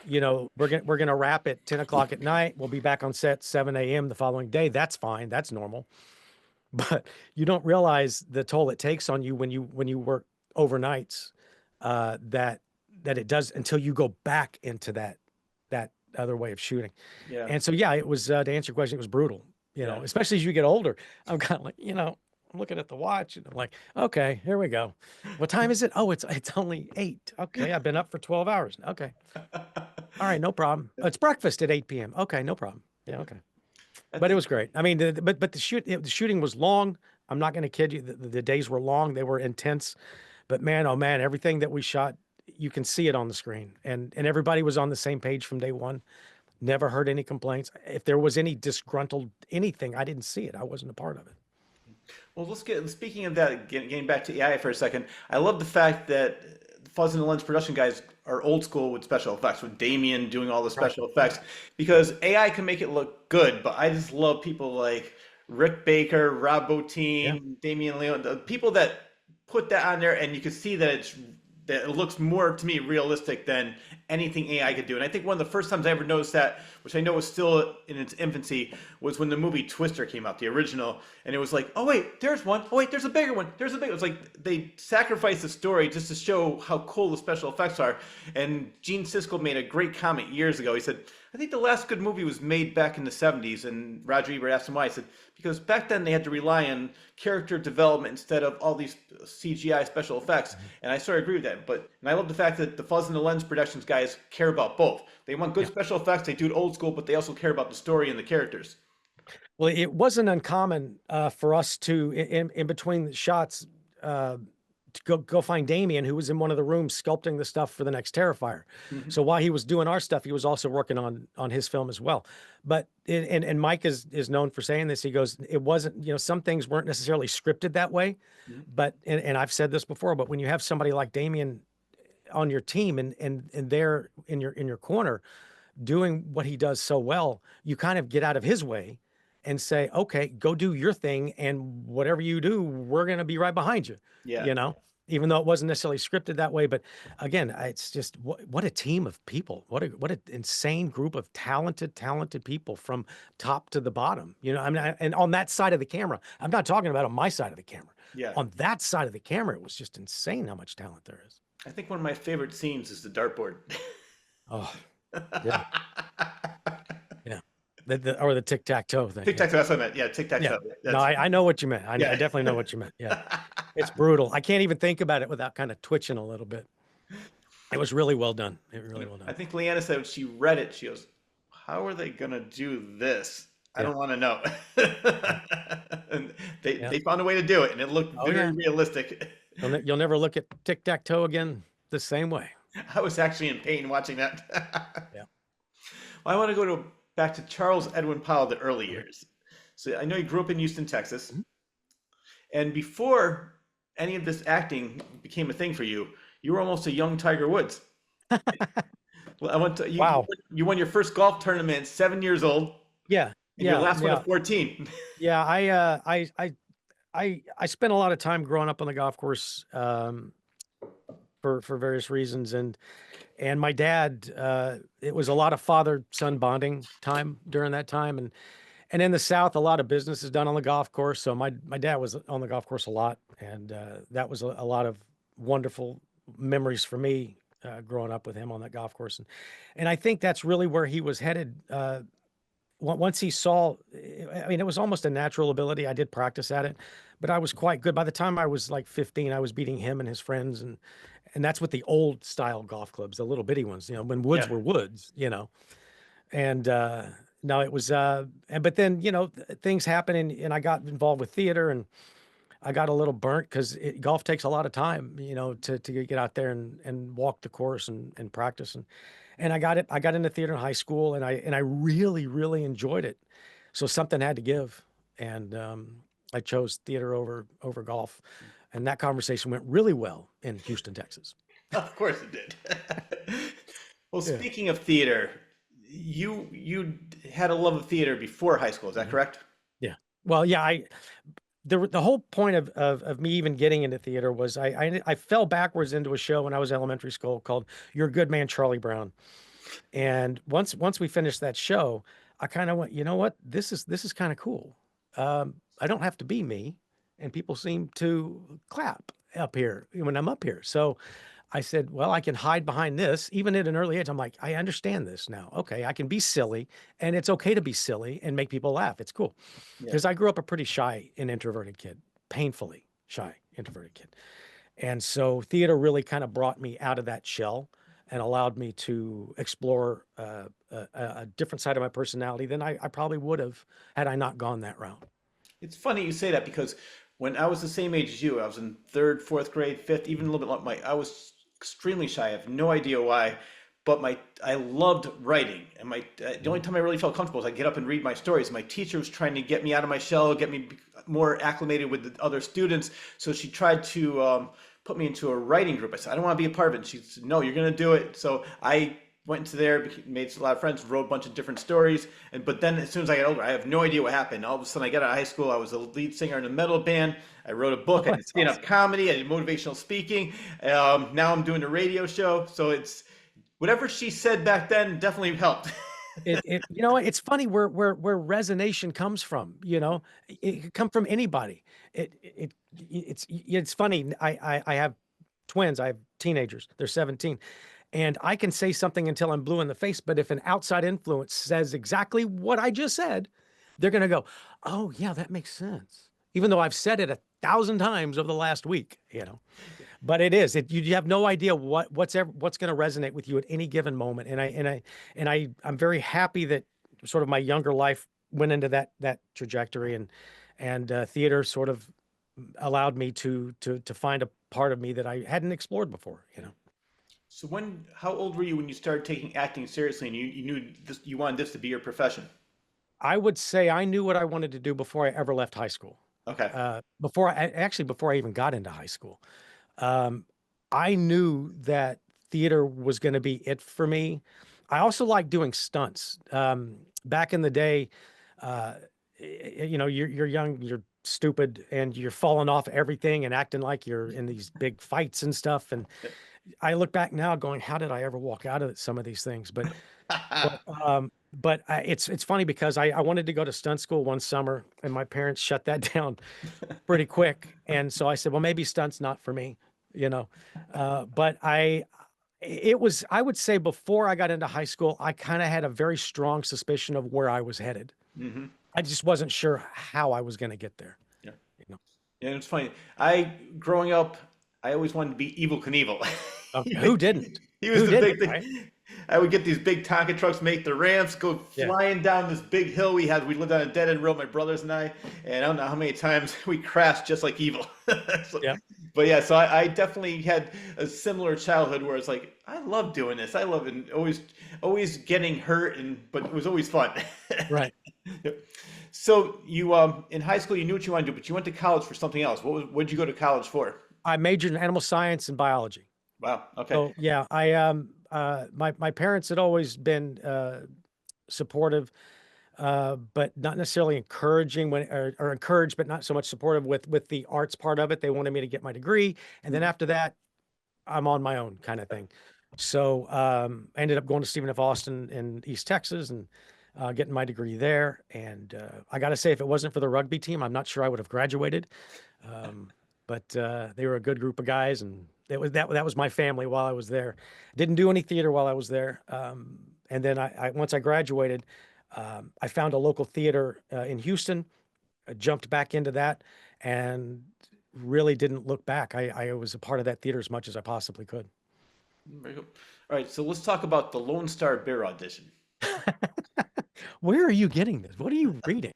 we're gonna wrap at 10 o'clock at night. We'll be back on set 7 a.m. the following day. That's fine. That's normal. But you don't realize the toll it takes on you when you work overnights, that it does until you go back into that other way of shooting. Yeah, And so, yeah, it was, to answer your question, it was brutal, yeah. especially as you get older. I'm kind of like, I'm looking at the watch and I'm like, okay, here we go. What time is it? Oh, it's only 8. Okay. I've been up for 12 hours. Okay. All right. No problem. It's breakfast at 8 p.m. Okay. No problem. Yeah. Okay. I But it think was great. I mean, but the shooting was long. I'm not going to kid you. The days were long. They were intense. But man, oh man, everything that we shot, you can see it on the screen, and everybody was on the same page from day one. Never heard any complaints. If there was any disgruntled anything, I didn't see it. I wasn't a part of it. Well, speaking of that, getting back to AI for a second, I love the fact that Fuzz and the Lens production guys are old school with special effects, with Damien doing all the Right. special effects, because AI can make it look good, but I just love people like Rick Baker, Rob Yeah. Bottin, Damien Leone, the people that put that on there, and you can see that it's that it looks more to me realistic than anything AI could do. And I think one of the first times I ever noticed that, which I know was still in its infancy, was when the movie Twister came out, the original, and it was like, oh wait, there's one. Oh wait, there's a bigger one. There's a big. It was like they sacrificed the story just to show how cool the special effects are. And Gene Siskel made a great comment years ago. He said, I think the last good movie was made back in the 70s. And Roger Ebert asked him why. He said, because back then they had to rely on character development instead of all these CGI special effects. And I sort of agree with that. And I love the fact that the Fuzz and the Lens Productions guys care about both. They want good special effects. They do it old school, but they also care about the story and the characters. Well, it wasn't uncommon for us to, in between the shots, to go find Damien, who was in one of the rooms sculpting the stuff for the next Terrifier. Mhm. So while he was doing our stuff, he was also working on his film as well. But and Mike is known for saying this. He goes, it wasn't, some things weren't necessarily scripted that way. Mhm. But and I've said this before, but when you have somebody like Damien on your team and they're in your corner doing what he does so well, you kind of get out of his way and say, okay, go do your thing, and whatever you do, we're going to be right behind you. Yeah. Even though it wasn't necessarily scripted that way. But again, it's just what a team of people, what an insane group of talented people from top to the bottom. I mean, and on that side of the camera, I'm not talking about on my side of the camera. Yeah. On that side of the camera, it was just insane how much talent there is. I think one of my favorite scenes is the dartboard. Oh, yeah. Yeah. Or the tic-tac-toe thing. Tic-tac-toe, that's what I meant. Yeah, tic-tac-toe. Yeah. No, I know what you meant. I definitely know what you meant. Yeah. It's brutal. I can't even think about it without kind of twitching a little bit. It was really well done. I think Leanna said when she read it, she goes, how are they going to do this? I don't want to know. And they found a way to do it, and it looked very realistic. You'll never look at tic-tac-toe again the same way. I was actually in pain watching that. Yeah. Well, I want to go back to Charles Edwin Powell, the early years. So I know you grew up in Houston, Texas. Mm-hmm. And before any of this acting became a thing for you, you were almost a young Tiger Woods. Well, you won your first golf tournament at 7 years old. Yeah. And your last one at 14. Yeah, I spent a lot of time growing up on the golf course for various reasons, and my dad, it was a lot of father-son bonding time during that time, and in the South, a lot of business is done on the golf course. So my dad was on the golf course a lot, and that was a lot of wonderful memories for me growing up with him on that golf course, and I think that's really where he was headed. Once he saw, I mean, it was almost a natural ability. I did practice at it, but I was quite good. By the time I was like 15, I was beating him and his friends, and that's with the old style golf clubs, the little bitty ones, when woods were woods, and no, it was, but then, things happen, and I got involved with theater, and I got a little burnt because golf takes a lot of time, to get out there and walk the course and practice. And I got into theater in high school, and I really, really enjoyed it. So something had to give. And I chose theater over golf. And that conversation went really well in Houston, Texas. Of course it did. Well, speaking of theater, you had a love of theater before high school, is that correct? Yeah. Well, yeah, the whole point of me even getting into theater was I fell backwards into a show when I was in elementary school called You're a Good Man, Charlie Brown. And once we finished that show, I kind of went, you know what, this is kind of cool. I don't have to be me, and people seem to clap up here when I'm up here. So I said, well, I can hide behind this. Even at an early age, I'm like, I understand this now. Okay, I can be silly, and it's okay to be silly and make people laugh. It's cool. Because I grew up a pretty shy and introverted kid, painfully shy, introverted kid. And so theater really kind of brought me out of that shell and allowed me to explore a different side of my personality than I probably would have had I not gone that route. It's funny you say that, because when I was the same age as you, I was in third, fourth grade, fifth, even a little bit like I was extremely shy. I have no idea why, but I loved writing, and the only time I really felt comfortable is I get up and read my stories. My teacher was trying to get me out of my shell, get me more acclimated with the other students, so she tried to put me into a writing group. I said, I don't want to be a part of it. And she said, no, you're going to do it. So I went to there, made a lot of friends, wrote a bunch of different stories. But then as soon as I got older, I have no idea what happened. All of a sudden, I got out of high school. I was a lead singer in a metal band. I wrote a book. Oh, I did that's stand-up awesome. comedy. I did motivational speaking. Now I'm doing a radio show. So it's whatever she said back then definitely helped. You know, it's funny where resonation comes from, you know, it could come from anybody. It's funny. I have twins. I have teenagers. They're 17. And I can say something until I'm blue in the face, but if an outside influence says exactly what I just said, they're going to go, "Oh, yeah, that makes sense." Even though I've said it 1,000 times over the last week, you know. But it is, you have no idea what's going to resonate with you at any given moment. I'm very happy that sort of my younger life went into that trajectory, and theater sort of allowed me to find a part of me that I hadn't explored before, you know. So how old were you when you started taking acting seriously and you knew this, you wanted this to be your profession? I would say I knew what I wanted to do before I ever left high school. Okay. Before I even got into high school. Um, I knew that theater was going to be it for me. I also like doing stunts. Back in the day, uh, you know, you're young, you're stupid, and you're falling off everything and acting like you're in these big fights and stuff. And I look back now, going, "How did I ever walk out of some of these things?" It's funny because I wanted to go to stunt school one summer, and my parents shut that down pretty quick. And so I said, "Well, maybe stunt's not for me," you know. But I would say before I got into high school, I kind of had a very strong suspicion of where I was headed. Hmm. I just wasn't sure how I was going to get there, Yeah. you know. Yeah, it's funny. Growing up, I always wanted to be Evil Knievel. Okay, who didn't? He was Who the big didn't, thing. right? I would get these big Tonka trucks, make the ramps, go Yeah. flying down this big hill we had. We lived on a dead end road, my brothers and I, and I don't know how many times we crashed just like Evil. So- Yeah. but yeah, so I definitely had a similar childhood where it's like I love doing this. I love it. And always getting hurt, but it was always fun. Right. So you in high school you knew what you wanted to do, but you went to college for something else. What did you go to college for? I majored in animal science and biology. Wow. Okay. So yeah, my parents had always been supportive, but not necessarily encouraging or encouraged, but not so much supportive with the arts part of it. They wanted me to get my degree, and then Mhm. after that, I'm on my own kind of thing. So I ended up going to Stephen F. Austin in East Texas and getting my degree there. And I got to say, if it wasn't for the rugby team, I'm not sure I would have graduated. Um, but they were a good group of guys, and that was my family while I was there. Didn't do any theater while I was there. And then once I graduated, I found a local theater in Houston. I jumped back into that and really didn't look back. I was a part of that theater as much as I possibly could. Very good. All right, so let's talk about the Lone Star Bear audition. Where are you getting this? What are you reading?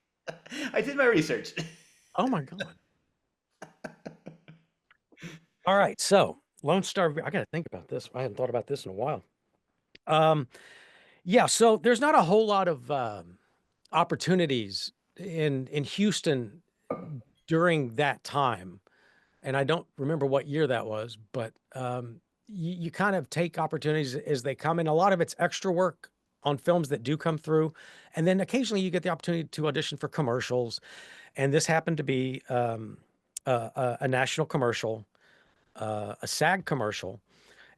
I did my research. Oh my God. All right. So Lone Star, I got to think about this. I hadn't thought about this in a while. Um, yeah. So there's not a whole lot of opportunities in Houston during that time. And I don't remember what year that was, but you kind of take opportunities as they come in. A lot of it's extra work on films that do come through. And then occasionally you get the opportunity to audition for commercials. And this happened to be a national commercial, a SAG commercial.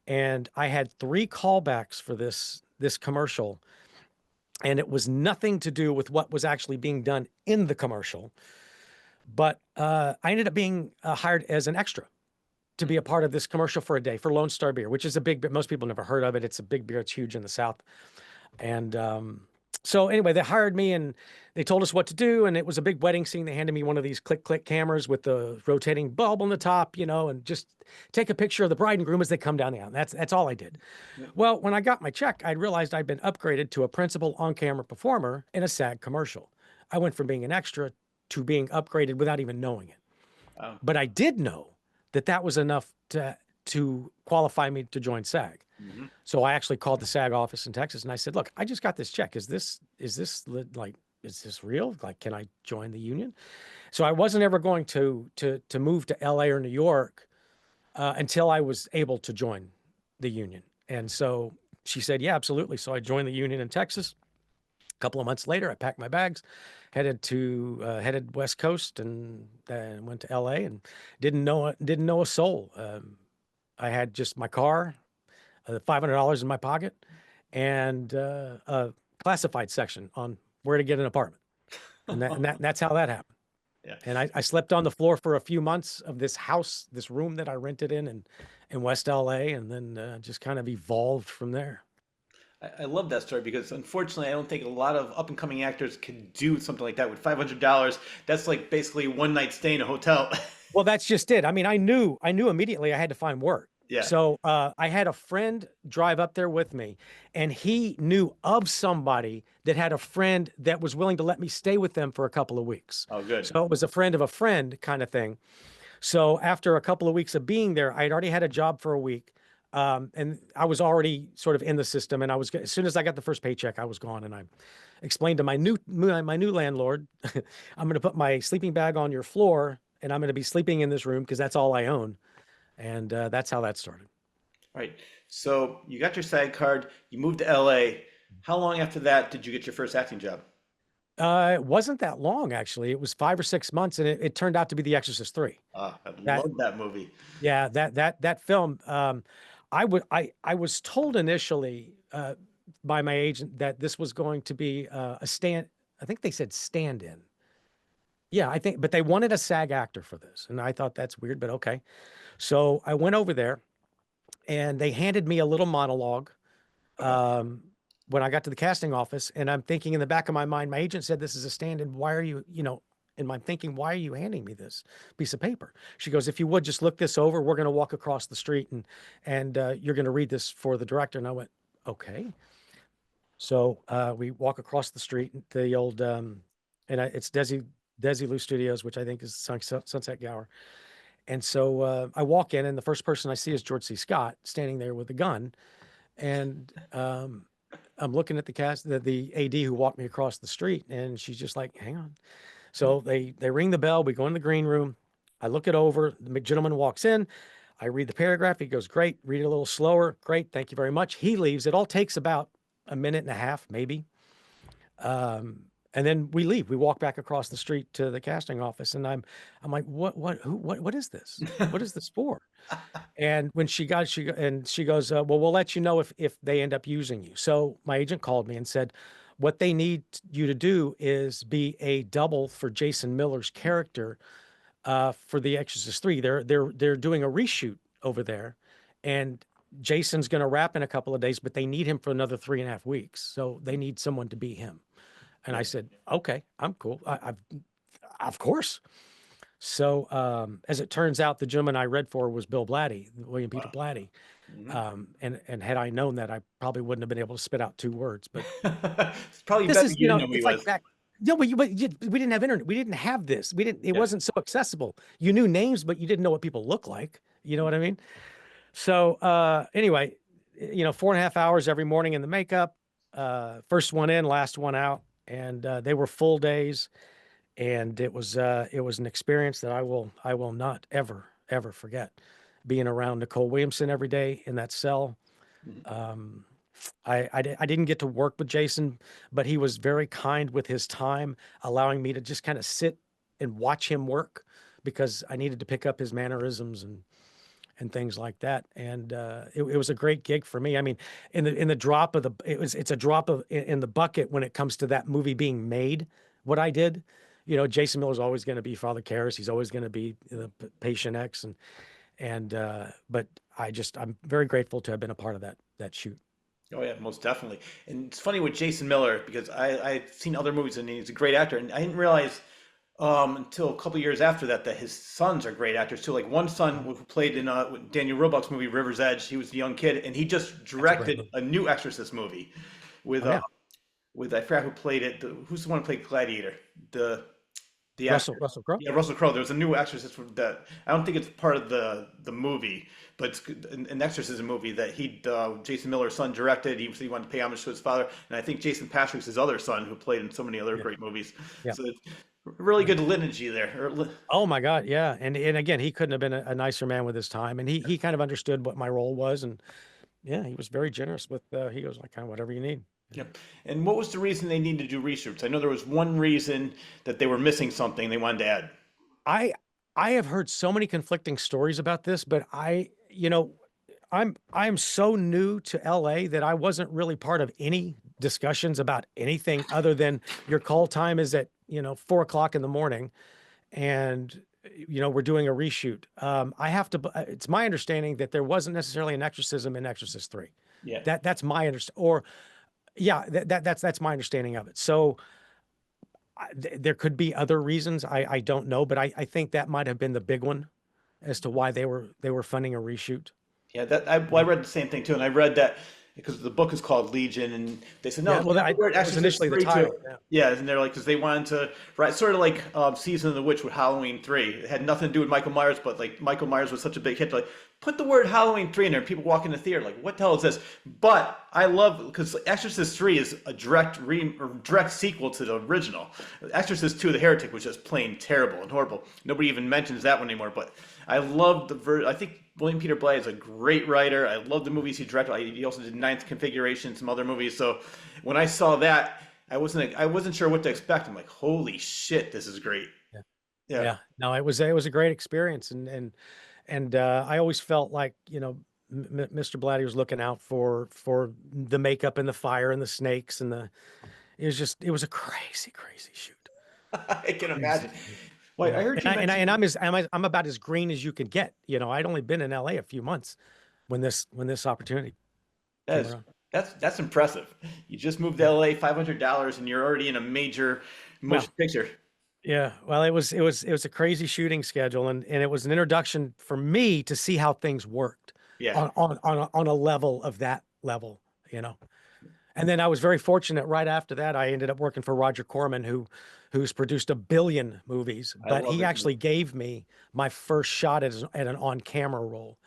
And I had 3 callbacks for this commercial. And it was nothing to do with what was actually being done in the commercial. But I ended up being hired as an extra to be a part of this commercial for a day for Lone Star Beer, which is a big beer. Most people never heard of it. It's a big beer. It's huge in the South. And so anyway, they hired me and they told us what to do. And it was a big wedding scene. They handed me one of these click cameras with the rotating bulb on the top, you know, and just take a picture of the bride and groom as they come down the aisle. That's all I did. Yeah. Well, when I got my check, I realized I'd been upgraded to a principal on-camera performer in a SAG commercial. I went from being an extra to being upgraded without even knowing it. Wow. But I did know that was enough to qualify me to join SAG. Mhm. So I actually called the SAG office in Texas and I said, "Look, I just got this check. Is this real? Like, can I join the union?" So I wasn't ever going to move to LA or New York until I was able to join the union. And so She said, yeah, absolutely. So I joined the union in Texas. A couple of months later, I packed my bags, headed West Coast, and went to LA, and didn't know a soul. I had just my car, $500 in my pocket, and a classified section on where to get an apartment, and that's how that happened. Yeah. And I slept on the floor for a few months of this house, this room that I rented in West LA, and then just kind of evolved from there. I love that story because unfortunately, I don't think a lot of up and coming actors can do something like that with $500. That's like basically one night stay in a hotel. Well, that's just it. I mean, I knew immediately I had to find work. Yeah. So I had a friend drive up there with me, and he knew of somebody that had a friend that was willing to let me stay with them for a couple of weeks. Oh, good. So it was a friend of a friend kind of thing. So after a couple of weeks of being there, I'd already had a job for a week. And I was already sort of in the system, and as soon as I got the first paycheck, I was gone. And I explained to my new landlord, I'm going to put my sleeping bag on your floor, and I'm going to be sleeping in this room because that's all I own. And that's how that started. Right. So you got your SAG card, you moved to LA. How long after that did you get your first acting job? It wasn't that long, actually. It was 5 or 6 months, and it turned out to be The Exorcist 3. Ah, I That, love that movie. yeah, that film. I was told initially by my agent that this was going to be a stand. I think they said stand-in. Yeah, I think, but they wanted a SAG actor for this, and I thought that's weird, but okay. So I went over there, and they handed me a little monologue Okay. when I got to the casting office, and I'm thinking in the back of my mind, my agent said this is a stand-in. Why are you, in my thinking, why are you handing me this piece of paper? She goes, if you would just look this over, we're going to walk across the street, and you're going to read this for the director. And I went, okay. So we walk across the street, the old, it's Desilu Studios, which I think is Sunset Gower. And so I walk in, and the first person I see is George C. Scott standing there with a gun. And I'm looking at the AD who walked me across the street, and she's just like, hang on. So they ring the bell. We go in the green room. I look it over. The gentleman walks in. I read the paragraph. He goes, great. Read it a little slower. Great. Thank you very much. He leaves. It all takes about a minute and a half, maybe. And then we leave. We walk back across the street to the casting office, and I'm like, what is this? What is this for? And when she goes, well, we'll let you know if they end up using you. So my agent called me and said, what they need you to do is be a double for Jason Miller's character for The Exorcist 3. They're doing a reshoot over there, and Jason's going to wrap in a couple of days, but they need him for another 3.5 weeks. So they need someone to be him. And I said, okay, I'm cool. Of course. So as it turns out, the gentleman I read for was Bill Blatty, William Peter Wow. Blatty. Mhm. And had I known that, I probably wouldn't have been able to spit out 2 words. But It's probably this better is, you didn't know who he it's like was. back. No, but we didn't have internet. We didn't have this. It Yeah. wasn't so accessible. You knew names, but you didn't know what people look like. You know what I mean? So anyway, 4.5 hours every morning in the makeup, first one in, last one out. And they were full days. And it was an experience that I will not ever forget. Being around Nicole Williamson every day in that cell. Mhm. I didn't get to work with Jason, but he was very kind with his time, allowing me to just kind of sit and watch him work because I needed to pick up his mannerisms and things like that. And it was a great gig for me. I mean, in the drop of it's a drop in the bucket when it comes to that movie being made. What I did, Jason Miller's always going to be Father Karras. He's always going to be the patient X, but I'm very grateful to have been a part of that shoot. Oh yeah, most definitely. And it's funny with Jason Miller because I've seen other movies and he's a great actor, and I didn't realize until a couple years after that his sons are great actors too. Like one son who played in Daniel Roebuck's movie River's Edge, he was the young kid, and he just That's a great directed movie. a new Exorcist movie with Oh yeah, I forgot who played it. Who's the one who played Gladiator? The actor. Russell Crowe. Yeah, Russell Crowe. There was a new Exorcist that I don't think it's part of the movie, but it's an exorcism movie that Jason Miller's son directed. He wanted to pay homage to his father, and I think Jason Patrick's his other son who played in so many other Yeah, great movies. yeah. So it's really good lineage there. Oh my God, yeah. And again, he couldn't have been a nicer man with his time, and he kind of understood what my role was, and Yeah, he was very generous with, he goes like, kind of whatever you need. Yep. And what was the reason they needed to do reshoots? I know there was one reason that they were missing something they wanted to add. I I have heard so many conflicting stories about this, but I'm so new to LA that I wasn't really part of any discussions about anything other than your call time is at, 4 o'clock in the morning, and we're doing a reshoot. I have to. It's my understanding that there wasn't necessarily an exorcism in Exorcist 3. Yeah. That's my understanding. Or yeah, that's my understanding of it. So there could be other reasons. I don't know, but I think that might have been the big one as to why they were funding a reshoot. Yeah, well, I read the same thing too, and I read that because the book is called Legion, and they said no, Yeah, well, the word that was Exorcist initially the 3 too. title. Yeah. Yeah, and they're like because they wanted to write sort of like Season of the Witch with Halloween 3. It had nothing to do with Michael Myers, but like Michael Myers was such a big hit, they're like put the word Halloween 3 in there. And people walk in the theater like, what the hell is this? But I love because Exorcist 3 is a direct sequel to the original. Exorcist 2, The Heretic, was just plain terrible and horrible. Nobody even mentions that one anymore. But I love I think William Peter Blatty is a great writer. I love the movies he directed. He also did Ninth Configuration, some other movies. So when I saw that, I wasn't sure what to expect. I'm like, holy shit, this is great. Yeah. Yeah. Yeah. No, it was a great experience, and I always felt like Mr. Blatty was looking out for the makeup and the fire and the snakes and it was a crazy, crazy shoot. I can Crazy imagine. shoot. Well, I Yeah, heard you mention. and I'm about as green as you could get. I'd only been in LA a few months when this opportunity That came is around. that's impressive. You just moved to Yeah. LA, $500, and you're already in a major Well, motion picture. yeah. Well, it was a crazy shooting schedule, and it was an introduction for me to see how things worked Yeah. on a level of that level, you know. And then I was very fortunate. Right after that, I ended up working for Roger Corman, who's produced a billion movies, I but love he it. actually gave me my first shot at an on-camera role.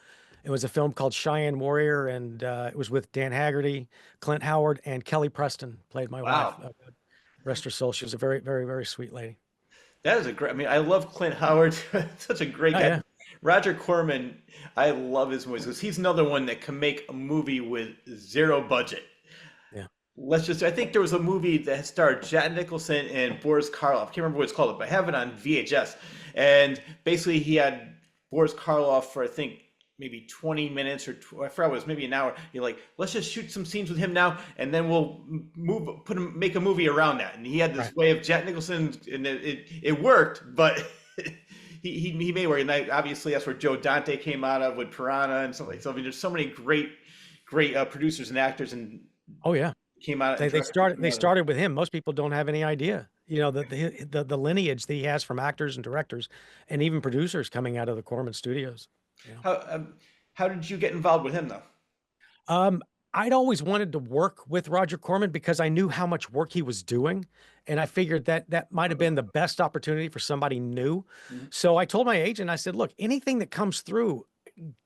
It was a film called Cheyenne Warrior, and it was with Dan Haggerty, Clint Howard, and Kelly Preston played my wife. Wow. Rest her soul. She was a very, very, very sweet lady. That is a great. I mean, I love Clint Howard. Such a great Oh guy. yeah, Roger Corman, I love his movies because he's another one that can make a movie with zero budget. yeah. I think there was a movie that starred Jack Nicholson and Boris Karloff. I can't remember what it's called, but I have it on VHS. And basically, he had Boris Karloff for, I think, maybe 20 minutes I forgot what it was, maybe an hour. You're like, let's just shoot some scenes with him now, and then we'll make a movie around that. And he had this Right. way of Jack Nicholson, and it worked, but he made it work. And obviously, that's where Joe Dante came out of with Piranha and something. So I mean, there's so many great producers and actors and Oh yeah. came out They and they directors started came they out of it. started with him. Most people don't have any idea, the lineage that he has from actors and directors, and even producers coming out of the Corman Studios. You know. How um, how did you get involved with him though? Um, I'd always wanted to work with Roger Corman because I knew how much work he was doing, and I figured that that might have been the best opportunity for somebody new. Mhm. So I told my agent, I said, "Look, anything that comes through,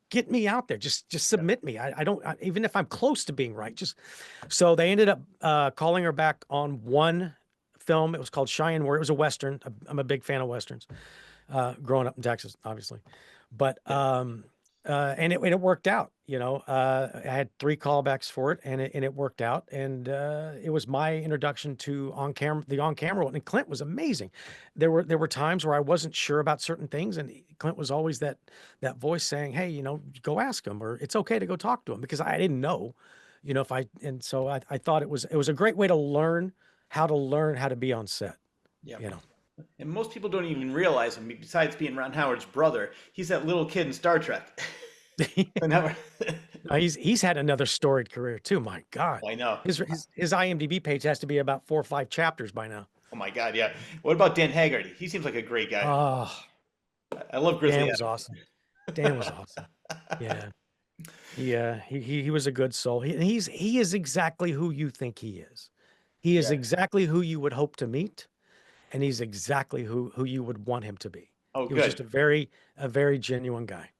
get me out there. Just Yeah. submit me. I don't even if I'm close to being right. Just." So they ended up calling her back on one film. It was called Cheyenne War. It was a western. I'm a big fan of westerns. Growing up in Texas, obviously, but Yeah. and it worked out. I had 3 callbacks for it, and it worked out, and it was my introduction to the on camera one. And Clint was amazing. There were times where I wasn't sure about certain things, and Clint was always that voice saying, "Hey, go ask him, or it's okay to go talk to him," because I didn't know, if I and so I thought it was a great way to learn how to be on set. Yeah. You know. And most people don't even realize him. Besides being Ron Howard's brother, he's that little kid in Star Trek. And Howard, He's had another storied career too. My God, I know. his IMDb page has to be about 4 or 5 chapters by now. Oh my God, yeah. What about Dan Haggerty? He seems like a great guy. Oh, I love Dan Grizzly was awesome. Dan was awesome. Yeah, he was a good soul. He is exactly who you think he is. He is Yeah. exactly who you would hope to meet, and he's exactly who you would want him to be. Oh, He was just good. a very genuine guy.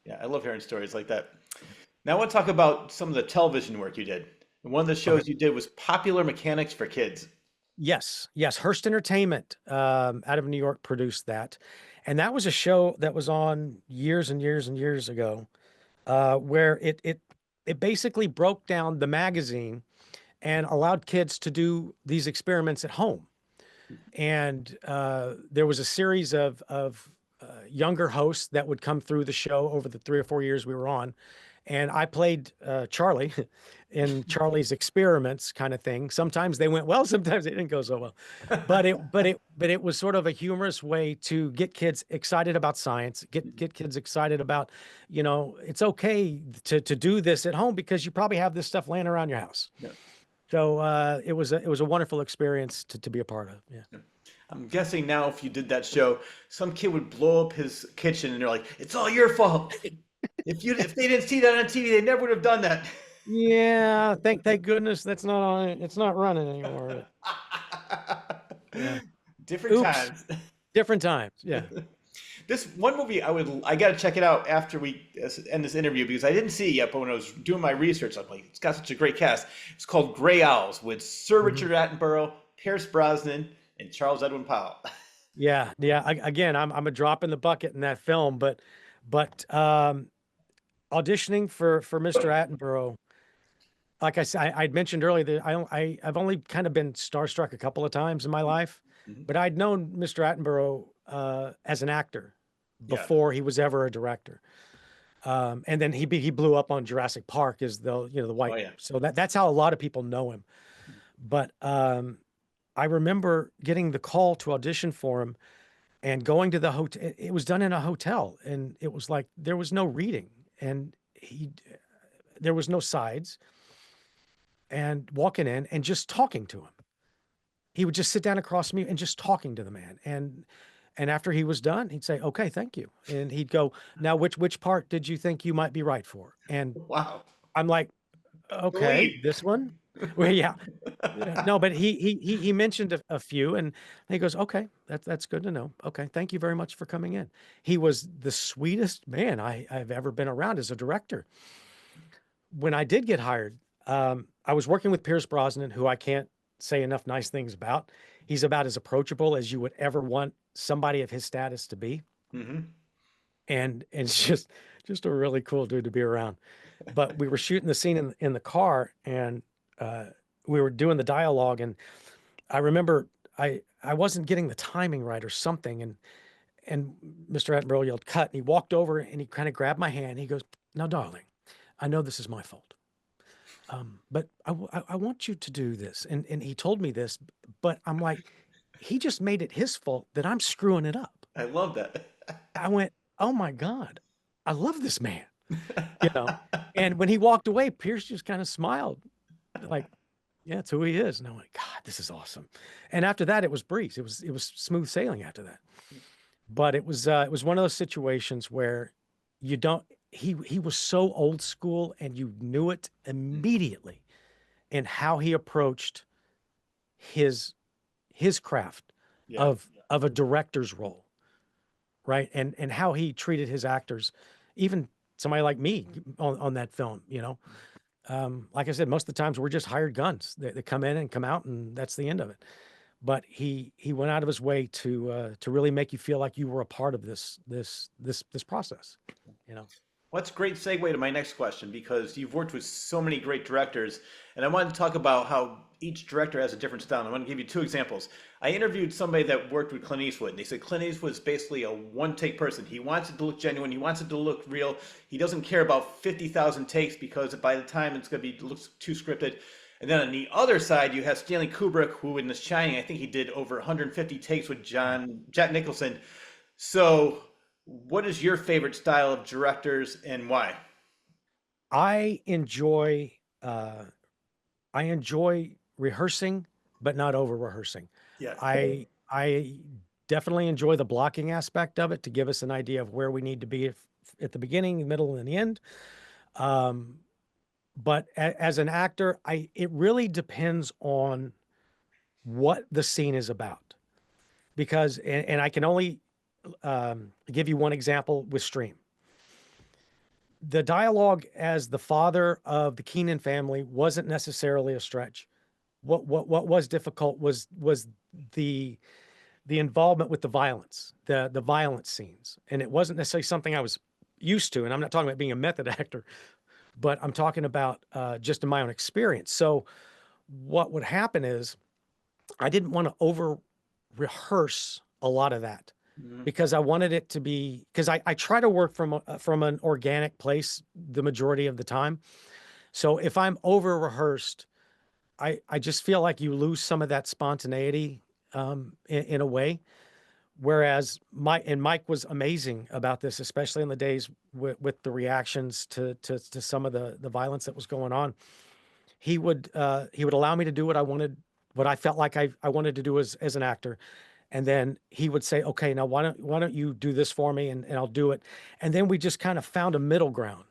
Yeah, I love hearing stories like that. Now I want to talk about some of the television work you did. And one of the Okay. shows you did was Popular Mechanics for Kids. Yes, yes. Hearst Entertainment out of New York produced that. And that was a show that was on years and years and years ago, where it basically broke down the magazine and allowed kids to do these experiments at home. And there was a series of younger hosts that would come through the show over the 3 or 4 years we were on, and I played Charlie in Charlie's experiments kind of thing. Sometimes they went well, sometimes they didn't go so well, but it was sort of a humorous way to get kids excited about science, get kids excited about, it's okay to do this at home because you probably have this stuff laying around your house. Yeah. So it was a wonderful experience to be a part of. Yeah. I'm guessing now if you did that show, some kid would blow up his kitchen and they're like, "It's all your fault. If they didn't see that on TV, they never would have done that." Yeah, thank goodness that's not on. It's not running anymore. Yeah. Different Oops. times. Different times. Yeah. This one movie I got to check it out after we end this interview because I didn't see it yet, but when I was doing my research, I'm like, it's got such a great cast. It's called Gray Owls with Sir Richard Attenborough, Pierce Brosnan, and Charles Edwin Powell. Yeah. Again, I'm a drop in the bucket in that film, but auditioning for Mr. Attenborough, like I said, I'd mentioned earlier that I've only kind of been starstruck a couple of times in my life, but I'd known Mr. Attenborough as an actor before he was ever a director. And then he blew up on Jurassic Park as the white. Oh, yeah. So that's how a lot of people know him. But I remember getting the call to audition for him and going to the hotel. It was done in a hotel, and it was like there was no reading, and there was no sides. And walking in and just talking to him, he would just sit down across from me and just talking to the man. And after he was done, he'd say, "Okay, thank you." And he'd go, "Now, which part did you think you might be right for?" And Wow. I'm like, "Okay, this one." Well, yeah. No, but he mentioned a few, and he goes, "Okay, that's good to know. Okay, thank you very much for coming in." He was the sweetest man I've ever been around as a director. When I did get hired, I was working with Pierce Brosnan, who I can't say enough nice things about. He's about as approachable as you would ever want somebody of his status to be. And it's just a really cool dude to be around. But we were shooting the scene in the car, and we were doing the dialogue, and I remember I wasn't getting the timing right or something, and Mr. Attenborough yelled cut, and he walked over and he kind of grabbed my hand. He goes, "Now, darling, I know this is my fault. But I want you to do this." And he told me this, but I'm like, he just made it his fault that I'm screwing it up. I love that. I went, "Oh my God, I love this man." And when he walked away, Pierce just kind of smiled like, "Yeah, it's who he is." And I went, "God, this is awesome." And after that, it was breeze. It was smooth sailing after that. But it was one of those situations where he was so old school, and you knew it immediately in how he approached his craft of a director's role, right? And how he treated his actors, even somebody like me on that film, like I said, most of the times we're just hired guns. They come in and come out, and that's the end of it. But he went out of his way to really make you feel like you were a part of this process, Well, that's a great segue to my next question because you've worked with so many great directors, and I wanted to talk about how each director has a different style. I want to give you two examples. I interviewed somebody that worked with Clint Eastwood, and they said Clint Eastwood is basically a one-take person. He wants it to look genuine. He wants it to look real. He doesn't care about 50,000 takes because by the time it looks too scripted. And then on the other side, you have Stanley Kubrick, who in The Shining, I think he did over 150 takes with Jack Nicholson. So what is your favorite style of directors and why? I enjoy rehearsing, but not over rehearsing. Yeah. I definitely enjoy the blocking aspect of it to give us an idea of where we need to be at the beginning, the middle, and the end. But as an actor, it really depends on what the scene is about, because and I can only give you one example with Stream. The dialogue as the father of the Keenan family wasn't necessarily a stretch. What was difficult was the involvement with the violence, the violent scenes, and it wasn't necessarily something I was used to. And I'm not talking about being a method actor, but I'm talking about just in my own experience. So what would happen is I didn't want to over rehearse a lot of that Mhm. because I wanted it to be, because I try to work from an organic place the majority of the time. So if I'm over rehearsed, I just feel like you lose some of that spontaneity in a way. Whereas Mike was amazing about this, especially in the days with the reactions to some of the violence that was going on. He would allow me to do what I wanted, what I felt like I wanted to do as an actor. And then he would say, okay, now why don't you do this for me, and I'll do it. And then we just kind of found a middle ground,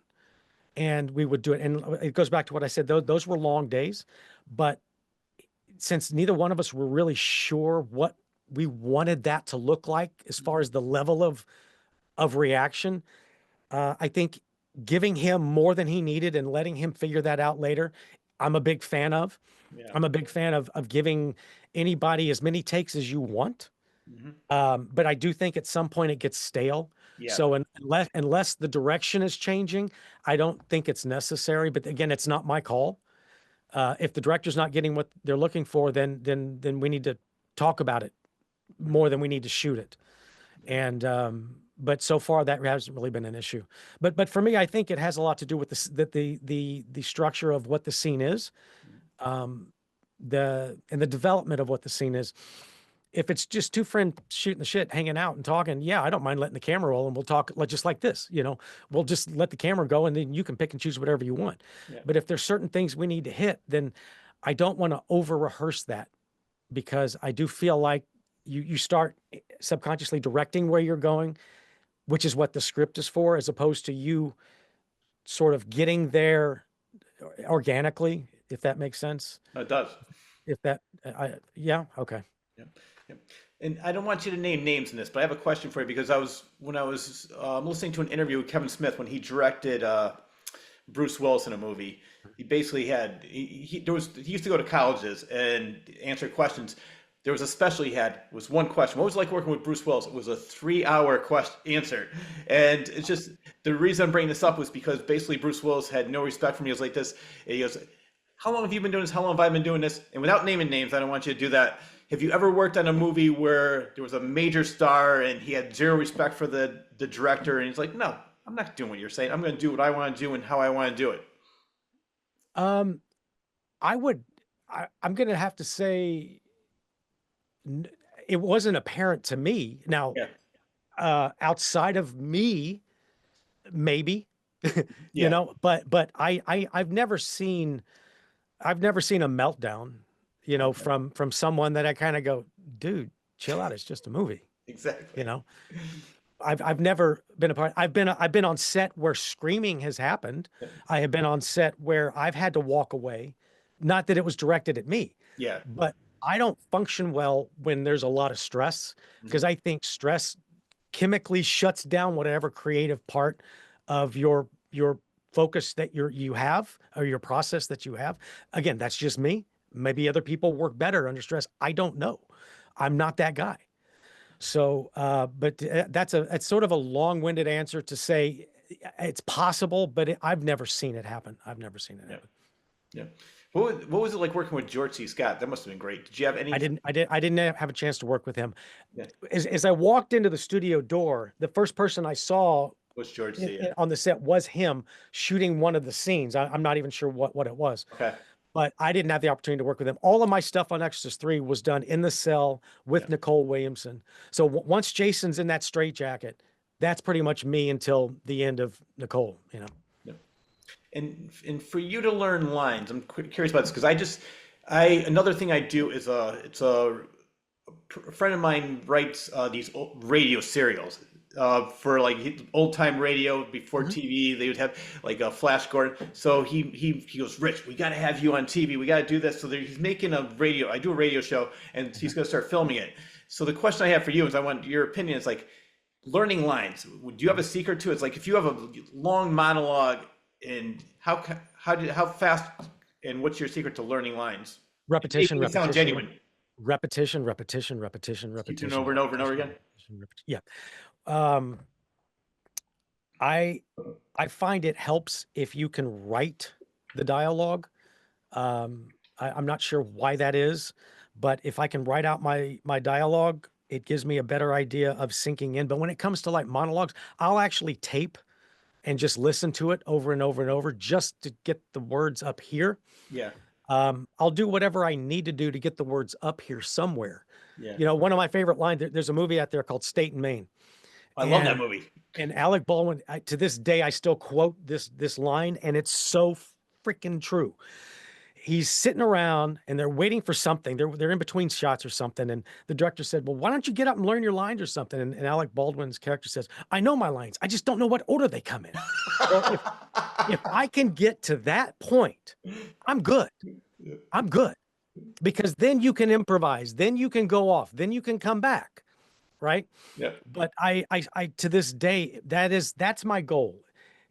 and we would do it. And it goes back to what I said, those were long days, but since neither one of us were really sure what we wanted that to look like as far as the level of reaction, I think giving him more than he needed and letting him figure that out later, I'm a big fan of. Yeah. I'm a big fan of giving anybody as many takes as you want. Mhm. But I do think at some point it gets stale. Yeah. So unless the direction is changing, I don't think it's necessary. But again, it's not my call. If the director's not getting what they're looking for, then we need to talk about it more than we need to shoot it. And but so far that hasn't really been an issue. But for me, I think it has a lot to do with the structure of what the scene is, the development of what the scene is. If it's just two friends shooting the shit, hanging out and talking, yeah, I don't mind letting the camera roll and we'll talk just like this, we'll just let the camera go and then you can pick and choose whatever you want. Yeah. But if there's certain things we need to hit, then I don't want to over rehearse that, because I do feel like you start subconsciously directing where you're going, which is what the script is for, as opposed to you sort of getting there organically, if that makes sense. It does. If that, yeah, okay. Yeah. Yeah. And I don't want you to name names in this, but I have a question for you because when I was listening to an interview with Kevin Smith when he directed Bruce Willis in a movie. He basically had he used to go to colleges and answer questions. There was a special he had was one question. What was it like working with Bruce Willis? It was a 3-hour question answer, and it's just the reason I'm bringing this up was because basically Bruce Willis had no respect for me. He was like this. And he goes, "How long have you been doing this? How long have I been doing this?" And without naming names, I don't want you to do that. Have you ever worked on a movie where there was a major star and he had zero respect for the director, and he's like, "No, I'm not doing what you're saying. I'm going to do what I want to do and how I want to do it." Um, I'm going to have to say it wasn't apparent to me. Now, Yeah. outside of me, maybe, Yeah. but I've never seen a meltdown, from someone that I kind of go, dude, chill out. It's just a movie, Exactly. you know? I've never been a part. I've been on set where screaming has happened. I have been on set where I've had to walk away. Not that it was directed at me, Yeah. but I don't function well when there's a lot of stress, because I think stress chemically shuts down whatever creative part of your focus that you have, or your process that you have. Again, that's just me. Maybe other people work better under stress. I don't know. I'm not that guy. So, but it's sort of a long-winded answer to say it's possible, but I've never seen it happen. I've never seen it Yeah. happen. Yeah. What was it like working with George C. Scott? That must have been great. Did you have any? I didn't have a chance to work with him. Yeah. As I walked into the studio door, the first person I saw Was George C. on the set was him shooting one of the scenes. I'm not even sure what it was, Okay. but I didn't have the opportunity to work with him. All of my stuff on Extras 3 was done in the cell with Yeah. Nicole Williamson. So once Jason's in that straitjacket, that's pretty much me until the end of Nicole, Yeah. And for you to learn lines, I'm curious about this because another thing I do is a friend of mine writes these radio serials for like old time radio before TV. They would have like a Flash Gordon. So he goes, "Rich, we got to have you on TV. We got to do this." So he's making a radio. I do a radio show, and he's going to start filming it. So the question I have for you is, I want your opinion. It's like learning lines. Do you have a secret to it? It's like if you have a long monologue, and how fast, and what's your secret to learning lines? repetition, Making it sound repetition, genuine. repetition, Keep doing it over and over and over again. Yeah. Um, I I find it helps if you can write the dialogue. I'm not sure why that is, but if I can write out my dialogue, it gives me a better idea of sinking in. But when it comes to like monologues, I'll actually tape and just listen to it over and over and over just to get the words up here. Yeah. I'll do whatever I need to do to get the words up here somewhere. Yeah. You know, one of my favorite lines, there's a movie out there called State and Maine. I love that movie. And Alec Baldwin, to this day, I still quote this line, and it's so freaking true. He's sitting around and they're waiting for something. They're in between shots or something. And the director said, well, why don't you get up and learn your lines or something? And Alec Baldwin's character says, I know my lines. I just don't know what order they come in. Well, if I can get to that point, I'm good. I'm good. Because then you can improvise. Then you can go off. Then you can come back. Right. Yeah. But I to this day, that's my goal.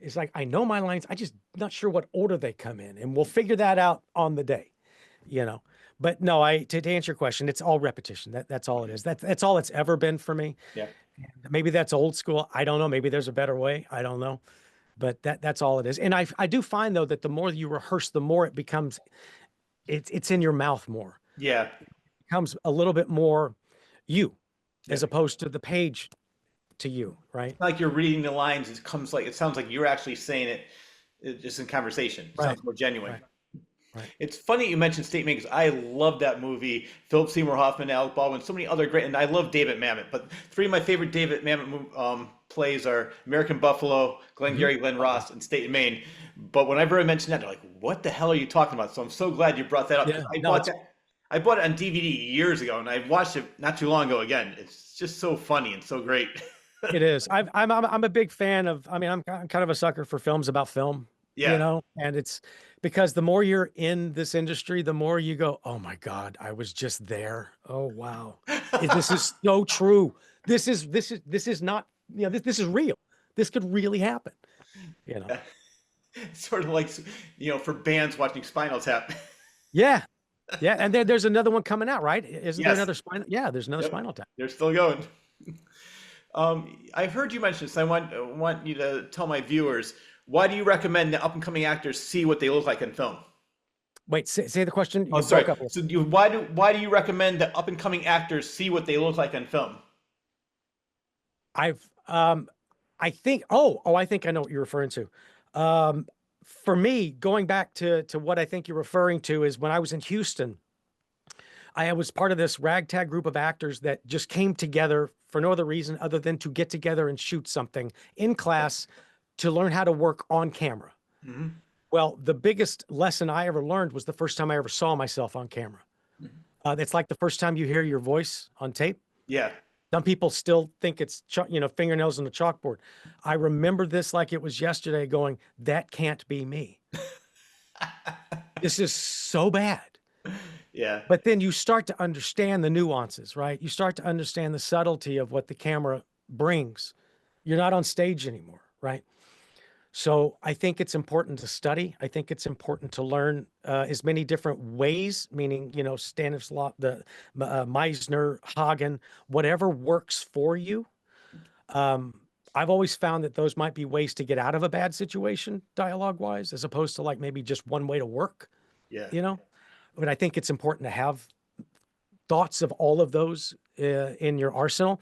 It's like, I know my lines. I just not sure what order they come in, and we'll figure that out on the day, you know. But no, to answer your question, it's all repetition. That's all it is. That's all it's ever been for me. Yeah. Maybe that's old school. I don't know. Maybe there's a better way. I don't know. But that's all it is. And I do find though that the more you rehearse, the more it becomes, it's in your mouth more. Yeah. It becomes a little bit more you, Yeah. as opposed to the page to you, right? Like you're reading the lines, it sounds like you're actually saying it just in conversation. It sounds more genuine. Right. It's funny you mentioned State Makers. I love that movie. Philip Seymour Hoffman, Alec Baldwin, so many other great, and I love David Mamet. But three of my favorite David Mamet plays are American Buffalo, Glengarry Glen Ross, and State of Maine. But whenever I mention that, they're like, "What the hell are you talking about?" So I'm so glad you brought that up. Yeah, I bought it on DVD years ago, and I watched it not too long ago again. It's just so funny and so great. It is. I'm a big fan of. I mean, I'm kind of a sucker for films about film. Yeah. You know, and it's because the more you're in this industry, the more you go, oh my God, I was just there. Oh wow, this is so true. This is not. You know, this is real. This could really happen. You know. It's sort of like, you know, for bands watching Spinal Tap. Yeah. Yeah, and there's another one coming out, right? Isn't there Yes. another Spinal? Yeah, there's another Spinal Tap. They're still going. I've heard you mention this. I want you to tell my viewers, why do you recommend that up and coming actors see what they look like in film? Wait, say the question. Oh, sorry. So why do you recommend that up and coming actors see what they look like in film? I think I think I know what you're referring to. For me, going back to what I think you're referring to is when I was in Houston, I was part of this ragtag group of actors that just came together for no other reason other than to get together and shoot something in class to learn how to work on camera. Mm-hmm. Well, the biggest lesson I ever learned was the first time I ever saw myself on camera. Mm-hmm. It's like the first time you hear your voice on tape. Yeah. Some people still think it's, fingernails on the chalkboard. I remember this like it was yesterday going, that can't be me. This is so bad. Yeah. But then you start to understand the nuances, right? You start to understand the subtlety of what the camera brings. You're not on stage anymore, right? So I think it's important to study. I think it's important to learn as many different ways, meaning, Stanislav, Meisner, Hagen, whatever works for you. I've always found that those might be ways to get out of a bad situation, dialogue-wise, as opposed to like maybe just one way to work. Yeah. But I think it's important to have thoughts of all of those in your arsenal.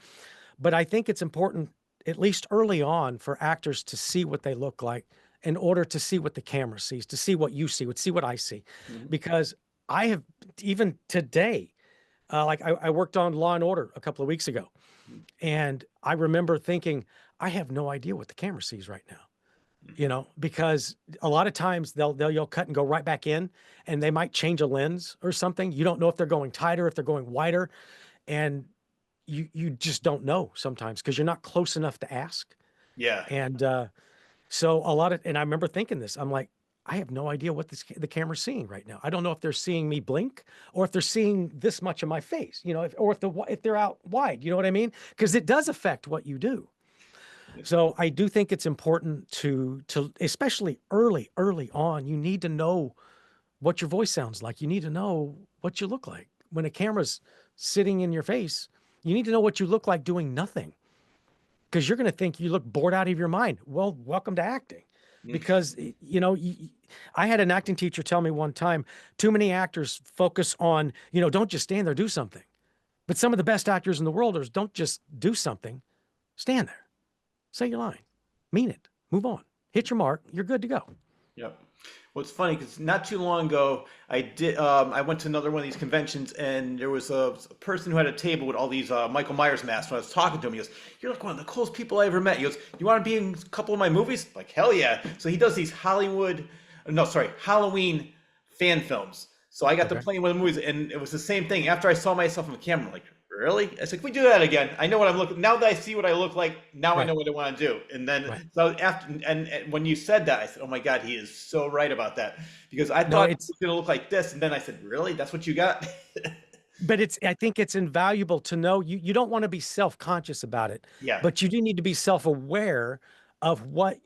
But I think it's important, at least early on, for actors to see what they look like in order to see what the camera sees, to see what you see what I see. Mm-hmm. Because I have, even today, I worked on Law and Order a couple of weeks ago. And I remember thinking, I have no idea what the camera sees right now. Because a lot of times they'll cut and go right back in, and they might change a lens or something. You don't know if they're going tighter, if they're going wider, and you just don't know sometimes because you're not close enough to ask. Yeah. And so and I remember thinking this, I'm like, I have no idea what the camera's seeing right now. I don't know if they're seeing me blink or if they're seeing this much of my face, if they're out wide, you know what I mean? Because it does affect what you do. So I do think it's important to especially early on, you need to know what your voice sounds like. You need to know what you look like. When a camera's sitting in your face, you need to know what you look like doing nothing. because you're going to think you look bored out of your mind. Well, welcome to acting. Because, I had an acting teacher tell me one time, too many actors focus on, don't just stand there, do something. But some of the best actors in the world don't just do something, stand there, say your line, mean it, move on, hit your mark, you're good to go. Yep. Well, it's funny because not too long ago, I went to another one of these conventions, and there was a person who had a table with all these Michael Myers masks. When I was talking to him, he goes, "You're like one of the coolest people I ever met." He goes, "You want to be in a couple of my movies?" I'm like, hell yeah! So he does these Halloween fan films. So I got to play in one of the movies, and it was the same thing. After I saw myself on the camera, I'm like, really? I was like, we do that again. I know what I'm looking. Now that I see what I look like, now I know what I want to do. And then so after, and when you said that, I said, oh my God, he is so right about that, because I thought it was going to look like this, and then I said, really? That's what you got? But I think it's invaluable to know you don't want to be self-conscious about it. Yeah. But you do need to be self-aware of what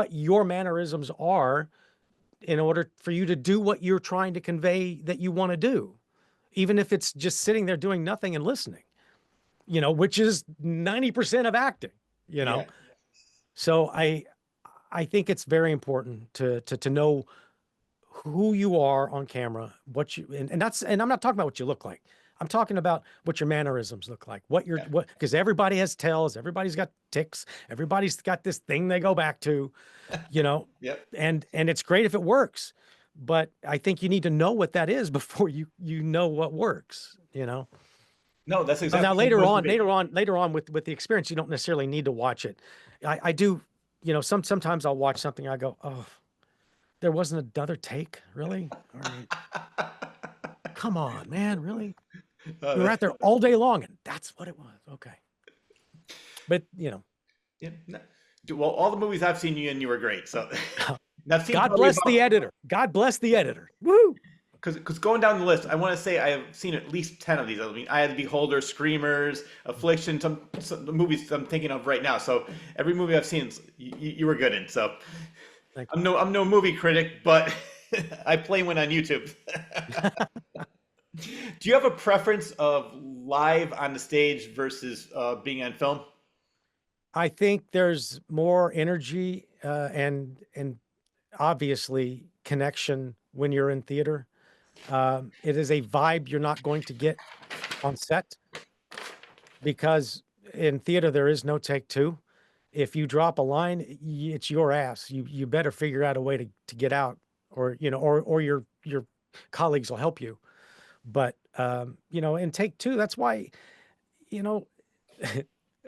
your mannerisms are in order for you to do what you're trying to convey that you want to do, even if it's just sitting there doing nothing and listening, which is 90% of acting, Yeah. So I think it's very important to know who you are on camera, and I'm not talking about what you look like. I'm talking about what your mannerisms look like, because everybody has tells, everybody's got tics, everybody's got this thing they go back to, Yep. and it's great if it works, but I think you need to know what that is before you know what works, No, that's exactly. Now later on with the experience, you don't necessarily need to watch it. I do, sometimes I'll watch something, I go, oh, there wasn't another take, really? All right. Come on, man, really? We were out there all day long, and that's what it was. Okay. But, Yeah. No. Well, all the movies I've seen you in, you were great. So God bless the editor. God bless the editor. Woo! Because going down the list, I want to say I have seen at least 10 of these. I mean, I had The Beholder, Screamers, Affliction, some the movies I'm thinking of right now. So every movie I've seen, you were good in. So I'm no movie critic, but I play one on YouTube. Do you have a preference of live on the stage versus being on film? I think there's more energy and obviously connection when you're in theater. It is a vibe you're not going to get on set, because in theater there is no take two. If you drop a line, it's your ass. You better figure out a way to get out, or or your colleagues will help you. But in take two, that's why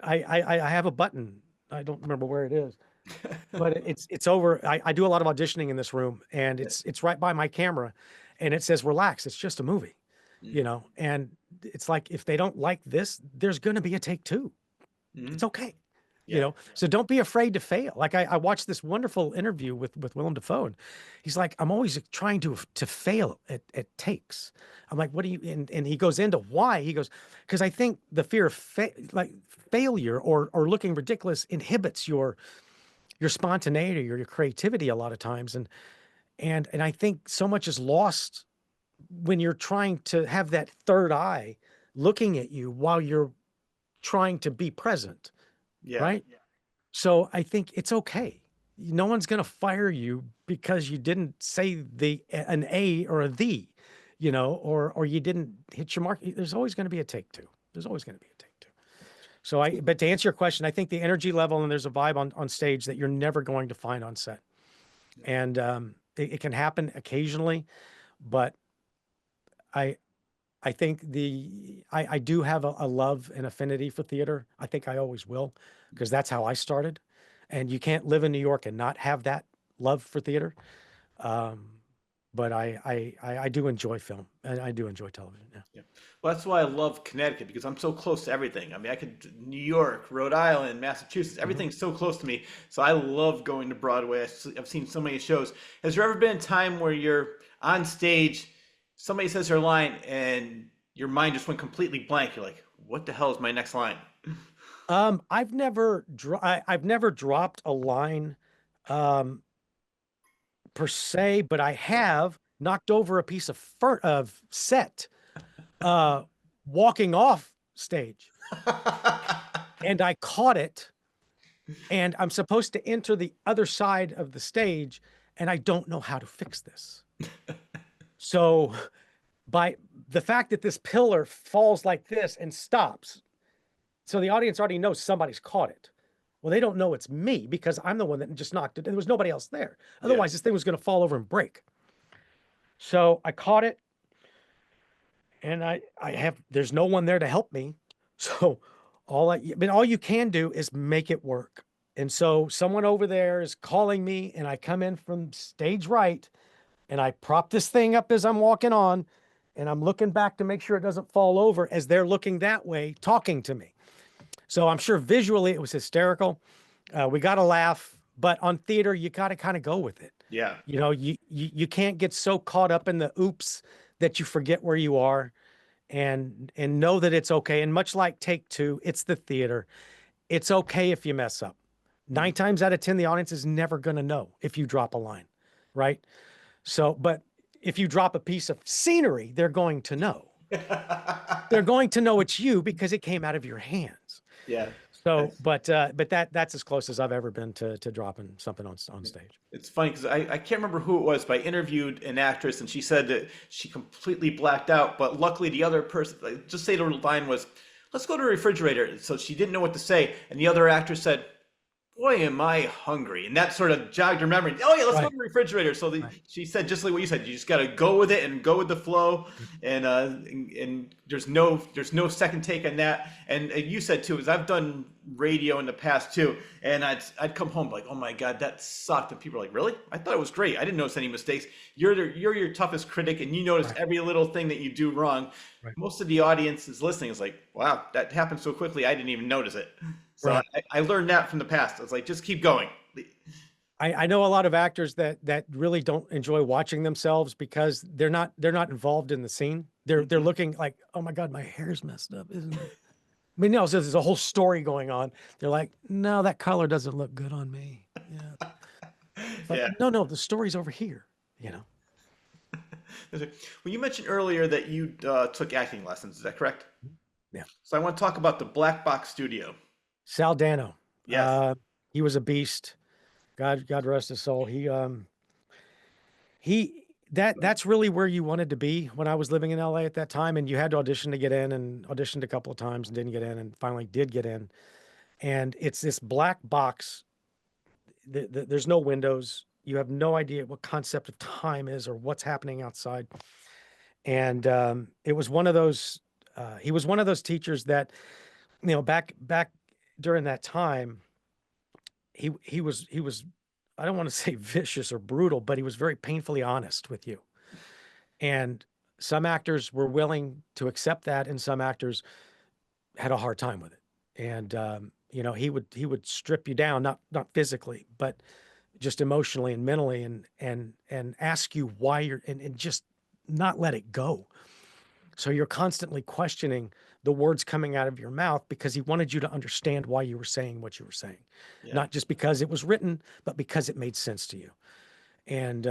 I have a button. I don't remember where it is, but it's over. I do a lot of auditioning in this room, and it's right by my camera, and it says, relax, it's just a movie, and it's like, if they don't like this, there's going to be a take two. It's okay. So don't be afraid to fail. Like I watched this wonderful interview with Willem Dafoe, and he's like, I'm always trying to fail at takes. I'm like, what do you, and he goes into why. He goes, because I think the fear of failure or looking ridiculous inhibits your spontaneity or your creativity a lot of times. And I think so much is lost when you're trying to have that third eye looking at you while you're trying to be present. Yeah. Right. Yeah. So I think it's okay. No one's going to fire you because you didn't say an A or a the, or you didn't hit your mark. There's always going to be a take two. There's always going to be a take two. So but to answer your question, I think the energy level, and there's a vibe on stage that you're never going to find on set. And it can happen occasionally, but I think I do have a love and affinity for theater. I think I always will, because that's how I started. And you can't live in New York and not have that love for theater. But I do enjoy film, and I do enjoy television. Yeah. Well, that's why I love Connecticut, because I'm so close to everything. I mean, New York, Rhode Island, Massachusetts, everything's so close to me. So I love going to Broadway. I've seen so many shows. Has there ever been a time where you're on stage, somebody says their line, and your mind just went completely blank? You're like, what the hell is my next line? I've never dropped a line per se, but I have knocked over a piece of set walking off stage, and I caught it and I'm supposed to enter the other side of the stage, and I don't know how to fix this. So by the fact that this pillar falls like this and stops, so the audience already knows somebody's caught it. Well, they don't know it's me because I'm the one that just knocked it. There was nobody else there. Yeah. Otherwise, this thing was going to fall over and break. So I caught it, and there's no one there to help me. So all you can do is make it work. And so someone over there is calling me, and I come in from stage right, and I prop this thing up as I'm walking on, and I'm looking back to make sure it doesn't fall over as they're looking that way, talking to me. So I'm sure visually it was hysterical. We got to laugh, but on theater, you got to kind of go with it. Yeah. You know, you can't get so caught up in the oops that you forget where you are, and know that it's okay. And much like Take Two, it's the theater. It's okay if you mess up. 9 times out of 10, the audience is never going to know if you drop a line, right? So, but if you drop a piece of scenery, they're going to know. They're going to know it's you because it came out of your hands. Yeah. So, but that's as close as I've ever been to dropping something on stage. It's funny because I can't remember who it was, but I interviewed an actress and she said that she completely blacked out. But luckily, the other person, like, just say the line was, "Let's go to the refrigerator." So she didn't know what to say. And the other actress said, "Boy, am I hungry." And that sort of jogged her memory. "Oh, yeah, let's go to the refrigerator." So she said, just like what you said, you just got to go with it and go with the flow. And there's no second take on that. And you said too, is I've done radio in the past too. And I'd come home like, "Oh my God, that sucked." And people are like, "Really? I thought it was great. I didn't notice any mistakes." You're your toughest critic, and you notice every little thing that you do wrong. Right. Most of the audience is listening is like, "Wow, that happened so quickly. I didn't even notice it." So I learned that from the past. I was like, just keep going. I know a lot of actors that really don't enjoy watching themselves because they're not involved in the scene. They're looking like, "Oh my God, my hair's messed up, isn't it?" I mean, no, so there's a whole story going on. They're like, "No, that color doesn't look good on me." Yeah. Like, no, the story's over here, you know. Well, you mentioned earlier that you took acting lessons. Is that correct? Yeah. So I want to talk about the Black Box Studio. Sal Dano. Yes. He was a beast. God rest his soul. That's really where you wanted to be when I was living in LA at that time. And you had to audition to get in, and auditioned a couple of times and didn't get in, and finally did get in. And it's this black box. There's no windows. You have no idea what concept of time is or what's happening outside. And it was one of those, he was one of those teachers that, you know, back during that time, he was, I don't want to say vicious or brutal, but he was very painfully honest with you. And some actors were willing to accept that, and some actors had a hard time with it. And you know, he would strip you down, not physically, but just emotionally and mentally, and ask you why you're, and just not let it go. So you're constantly questioning the words coming out of your mouth because he wanted you to understand why you were saying what you were saying, not just because it was written, but because it made sense to you. And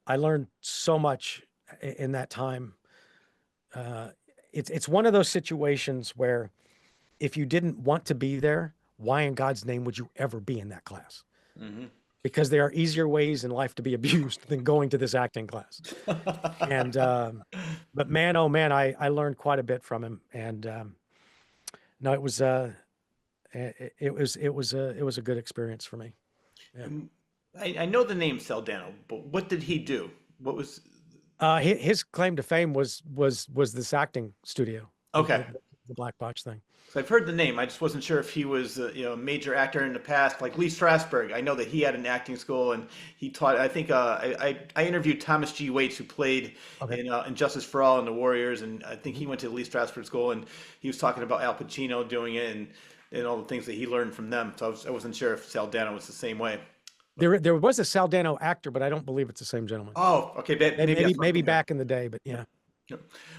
I learned so much in that time. It's one of those situations where if you didn't want to be there, why in God's name would you ever be in that class? Mm-hmm. Because there are easier ways in life to be abused than going to this acting class. And, but man, oh man, I learned quite a bit from him. And, no, it was a good experience for me. Yeah. I know the name Sal Dano, but what did he do? What was his claim to fame was this acting studio. Okay. The Black Box thing. So I've heard the name. I just wasn't sure if he was, a major actor in the past, like Lee Strasberg. I know that he had an acting school and he taught. I think I interviewed Thomas G. Waits, who played in Justice for All and the Warriors, and I think he went to the Lee Strasberg school, and he was talking about Al Pacino doing it and all the things that he learned from them. So I wasn't sure if Sal Dano was the same way. There was a Sal Dano actor, but I don't believe it's the same gentleman. Oh, okay. Maybe back in the day, but yeah.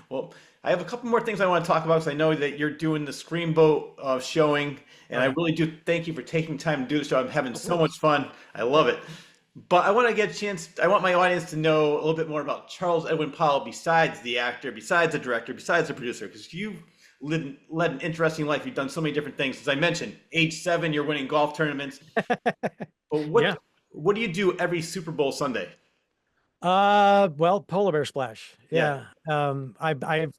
Well, I have a couple more things I want to talk about because I know that you're doing the Screamboat showing, and I really do thank you for taking time to do the show. I'm having so much fun. I love it. But I want to get a chance, I want my audience to know a little bit more about Charles Edwin Powell besides the actor, besides the director, besides the producer, because led an interesting life. You've done so many different things. As I mentioned, age 7, you're winning golf tournaments. But Yeah. what do you do every Super Bowl Sunday? Well, polar bear splash. Yeah. Yeah.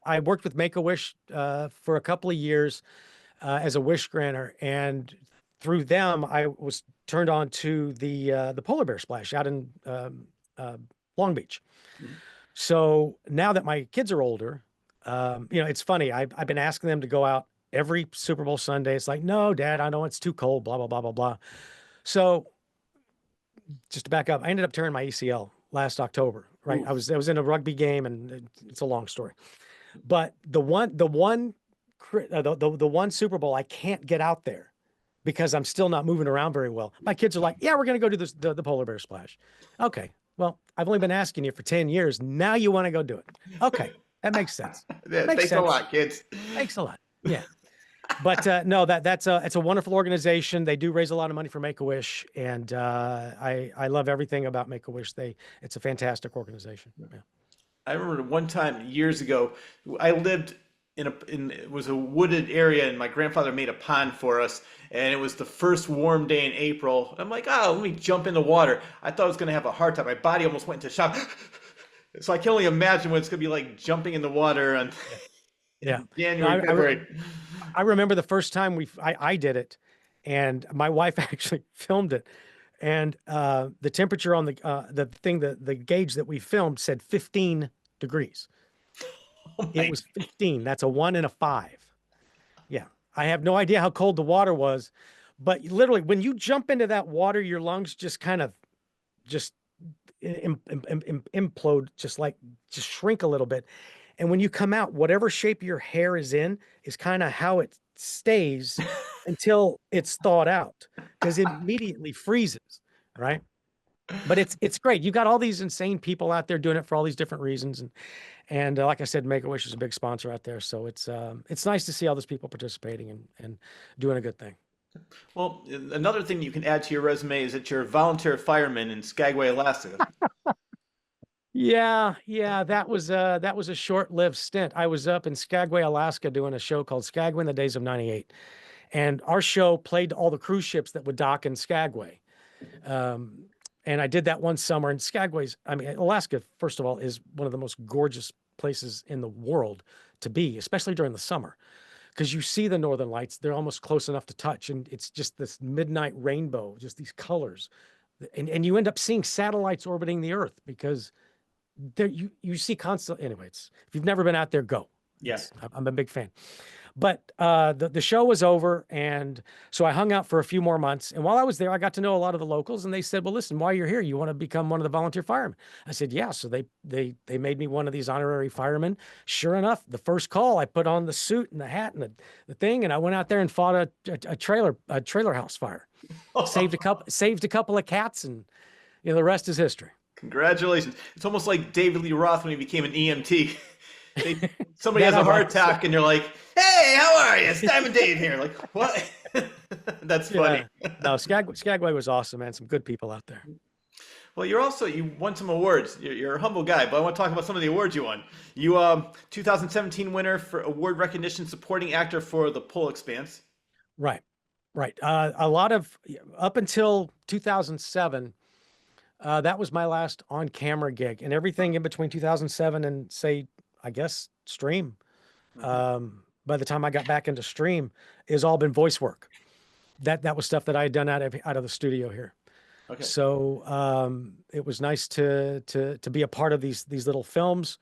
I worked with Make-A-Wish for a couple of years as a wish granter, and through them, I was turned on to the polar bear splash out in uh, Long Beach. Mhm. So now that my kids are older, it's funny. I've been asking them to go out every Super Bowl Sunday. It's like, no, Dad, I know it's too cold. Blah blah blah blah blah. So just to back up, I ended up tearing my ACL last October. Right, Oof. I was in a rugby game, and it's a long story. But the one Super Bowl I can't get out there because I'm still not moving around very well. My kids are like, "Yeah, we're gonna go do the polar bear splash." Okay, well, I've only been asking you for 10 years. Now you want to go do it? Okay, that makes sense. Yeah, Makes thanks a sense. lot, kids. Makes a lot. Yeah. But no, it's a wonderful organization. They do raise a lot of money for Make-A-Wish, and I love everything about Make-A-Wish. It's a fantastic organization. Yeah. I remember one time years ago, I lived in it was a wooded area, and my grandfather made a pond for us, and it was the first warm day in April. I'm like, oh, let me jump in the water. I thought I was gonna have a heart attack. My body almost went into shock. So I can only imagine what it's gonna be like jumping in the water on Yeah. No, January, February. I remember the first time I did it, and my wife actually filmed it, and the temperature on the gauge that we filmed said 15 degrees. Oh It my! was 15. That's a 1 and a 5. Yeah. I have no idea how cold the water was, but literally when you jump into that water, your lungs just kind of just implode, just shrink a little bit. And when you come out, whatever shape your hair is in is kind of how it stays until it's thawed out, because it immediately freezes, right? But it's great. You got all these insane people out there doing it for all these different reasons, and like I said, Make-A-Wish is a big sponsor out there, so it's nice to see all those people participating and doing a good thing. Well, another thing you can add to your resume is that you're a volunteer fireman in Skagway, Alaska. Yeah, that was a short-lived stint. I was up in Skagway, Alaska, doing a show called Skagway in the Days of '98, and our show played to all the cruise ships that would dock in Skagway. Um, and I did that one summer. And I mean, Alaska, first of all, is one of the most gorgeous places in the world to be, especially during the summer, because you see the northern lights. They're almost close enough to touch, and it's just this midnight rainbow, just these colors, and you end up seeing satellites orbiting the Earth because there you see constant. Anyway, if you've never been out there, go. Yeah. I'm a big fan. But the show was over, and so I hung out for a few more months. And while I was there, I got to know a lot of the locals, and they said, "Well, listen, while you're here, you want to become one of the volunteer firemen?" I said, "Yeah." So they made me one of these honorary firemen. Sure enough, the first call, I put on the suit and the hat and the thing, and I went out there and fought a trailer house fire. Saved a couple of cats, and the rest is history. Congratulations. It's almost like David Lee Roth when he became an EMT. Somebody has That a I'd heart like to see. attack, and you're like, "Hey, how are you? It's Diamond Dave here." Like, what? That's funny. Yeah. No, Skagway was awesome, man. Some good people out there. Well, you won some awards. You're a humble guy, but I want to talk about some of the awards you won. You 2017 winner for award recognition supporting actor for The Pole Expanse. Right. Right. A lot of up until 2007, that was my last on-camera gig, and everything in between 2007 and say, I guess, Stream. Mhm. By the time I got back into Stream, is all been voice work. That was stuff that I had done out of the studio here. Okay. So it was nice to be a part of these little films,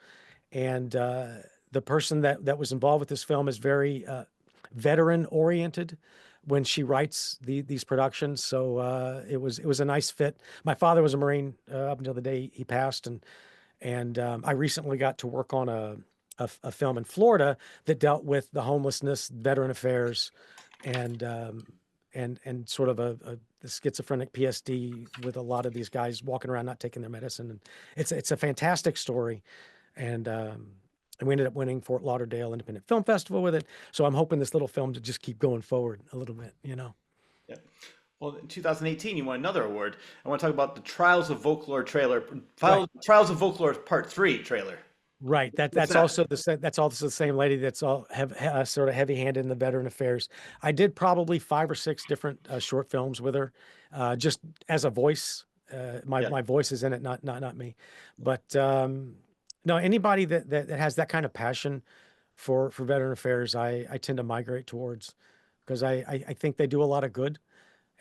and the person that was involved with this film is very veteran oriented when she writes these productions. So it was a nice fit. My father was a Marine up until the day he passed, and I recently got to work on a film in Florida that dealt with the homelessness, veteran affairs, and and sort of the schizophrenic PSD with a lot of these guys walking around not taking their medicine. And it's a fantastic story, and we ended up winning Fort Lauderdale Independent Film Festival with it. So I'm hoping this little film to just keep going forward a little bit. Yeah. Well, in 2018, you won another award. I want to talk about the Trials of Folklore trailer, Right. Trials of Folklore Part 3 trailer. Right. What's That's that? also that's also the same lady that's all sort of heavy-handed in the veteran affairs. I did probably 5 or 6 different short films with her, just as a voice. Yeah. My voice is in it, not me. But no, anybody that has that kind of passion for veteran affairs, I tend to migrate towards, because I think they do a lot of good.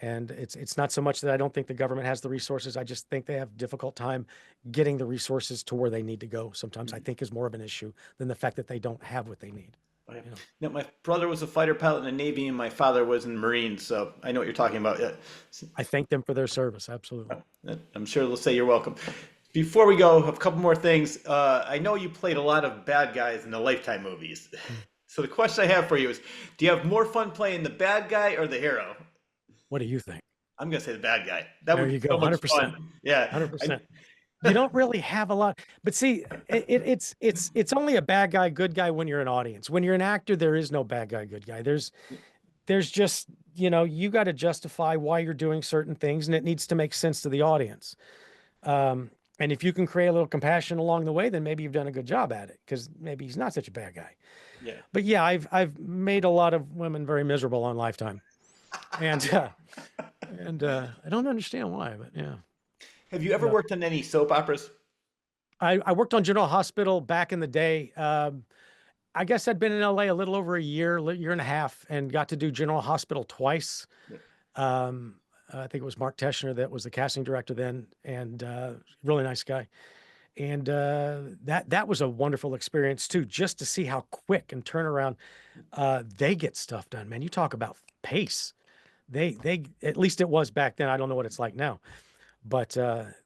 And it's not so much that I don't think the government has the resources. I just think they have a difficult time getting the resources to where they need to go. Sometimes I think is more of an issue than the fact that they don't have what they need. Okay. You know, Now, my brother was a fighter pilot in the Navy, and my father was in the Marines, so I know what you're talking about. Yeah. I thank them for their service. Absolutely. I'm sure they'll say you're welcome. Before we go, a couple more things. I know you played a lot of bad guys in the Lifetime movies. Mm. So the question I have for you is, do you have more fun playing the bad guy or the hero? What do you think? I'm gonna say the bad guy. That There would be you go. so much 100%. fun. Yeah. I, 100%. You don't really have a lot, but see, it's only a bad guy, good guy when you're an audience. When you're an actor, there is no bad guy, good guy. There's just, you got to justify why you're doing certain things, and it needs to make sense to the audience. And if you can create a little compassion along the way, then maybe you've done a good job at it, because maybe he's not such a bad guy. yeah. But yeah, I've made a lot of women very miserable on Lifetime, and I don't understand why, but yeah. Have you ever No. worked on any soap operas? I worked on General Hospital back in the day. I guess I'd been in LA a little over a year and a half, and got to do General Hospital twice. Yeah. I think it was Mark Teschner that was the casting director then, and really nice guy. And that was a wonderful experience too, just to see how quick and turnaround they get stuff done. Man, you talk about pace. They at least it was back then. I don't know what it's like now, but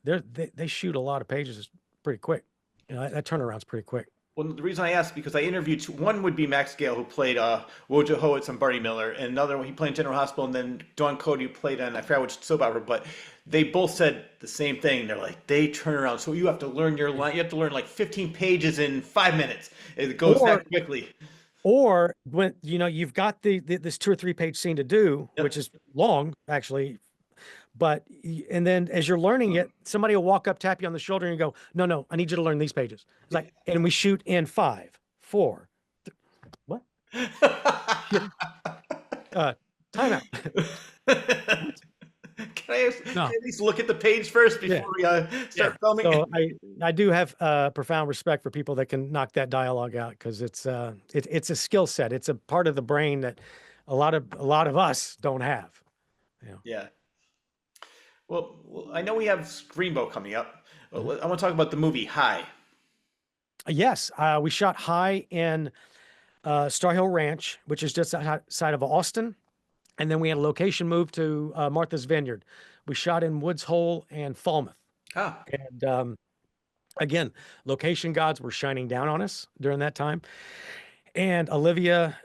they shoot a lot of pages pretty quick. That turnaround's pretty quick. Well, the reason I asked because I interviewed one would be Max Gale, who played Wojo Howitz on Barney Miller, and another one he played in General Hospital, and then Dawn Cody who played on I forgot which soap opera, but they both said the same thing. They're like they turn around, so you have to learn your line. You have to learn like 15 pages in 5 minutes. It goes Or that quickly. or when you've got this 2 or 3 page scene to do, Yep. which is long actually, but and then as you're learning it, somebody will walk up, tap you on the shoulder, and you go, no, I need you to learn these pages. It's like, and we shoot in 5, 4. What? Timeout. Can I No. at least look at the page first Yeah. before we Yeah. start filming? So I do have profound respect for people that can knock that dialogue out, because it's a skill set. It's a part of the brain that a lot of us don't have. Yeah. Well, I know we have Greenbow coming up. I want to talk about the movie High. Yes, we shot High in Star Hill Ranch, which is just outside of Austin, and then we had a location move to Martha's Vineyard. We shot in Woods Hole and Falmouth, Ah, and again, location gods were shining down on us during that time. And Olivia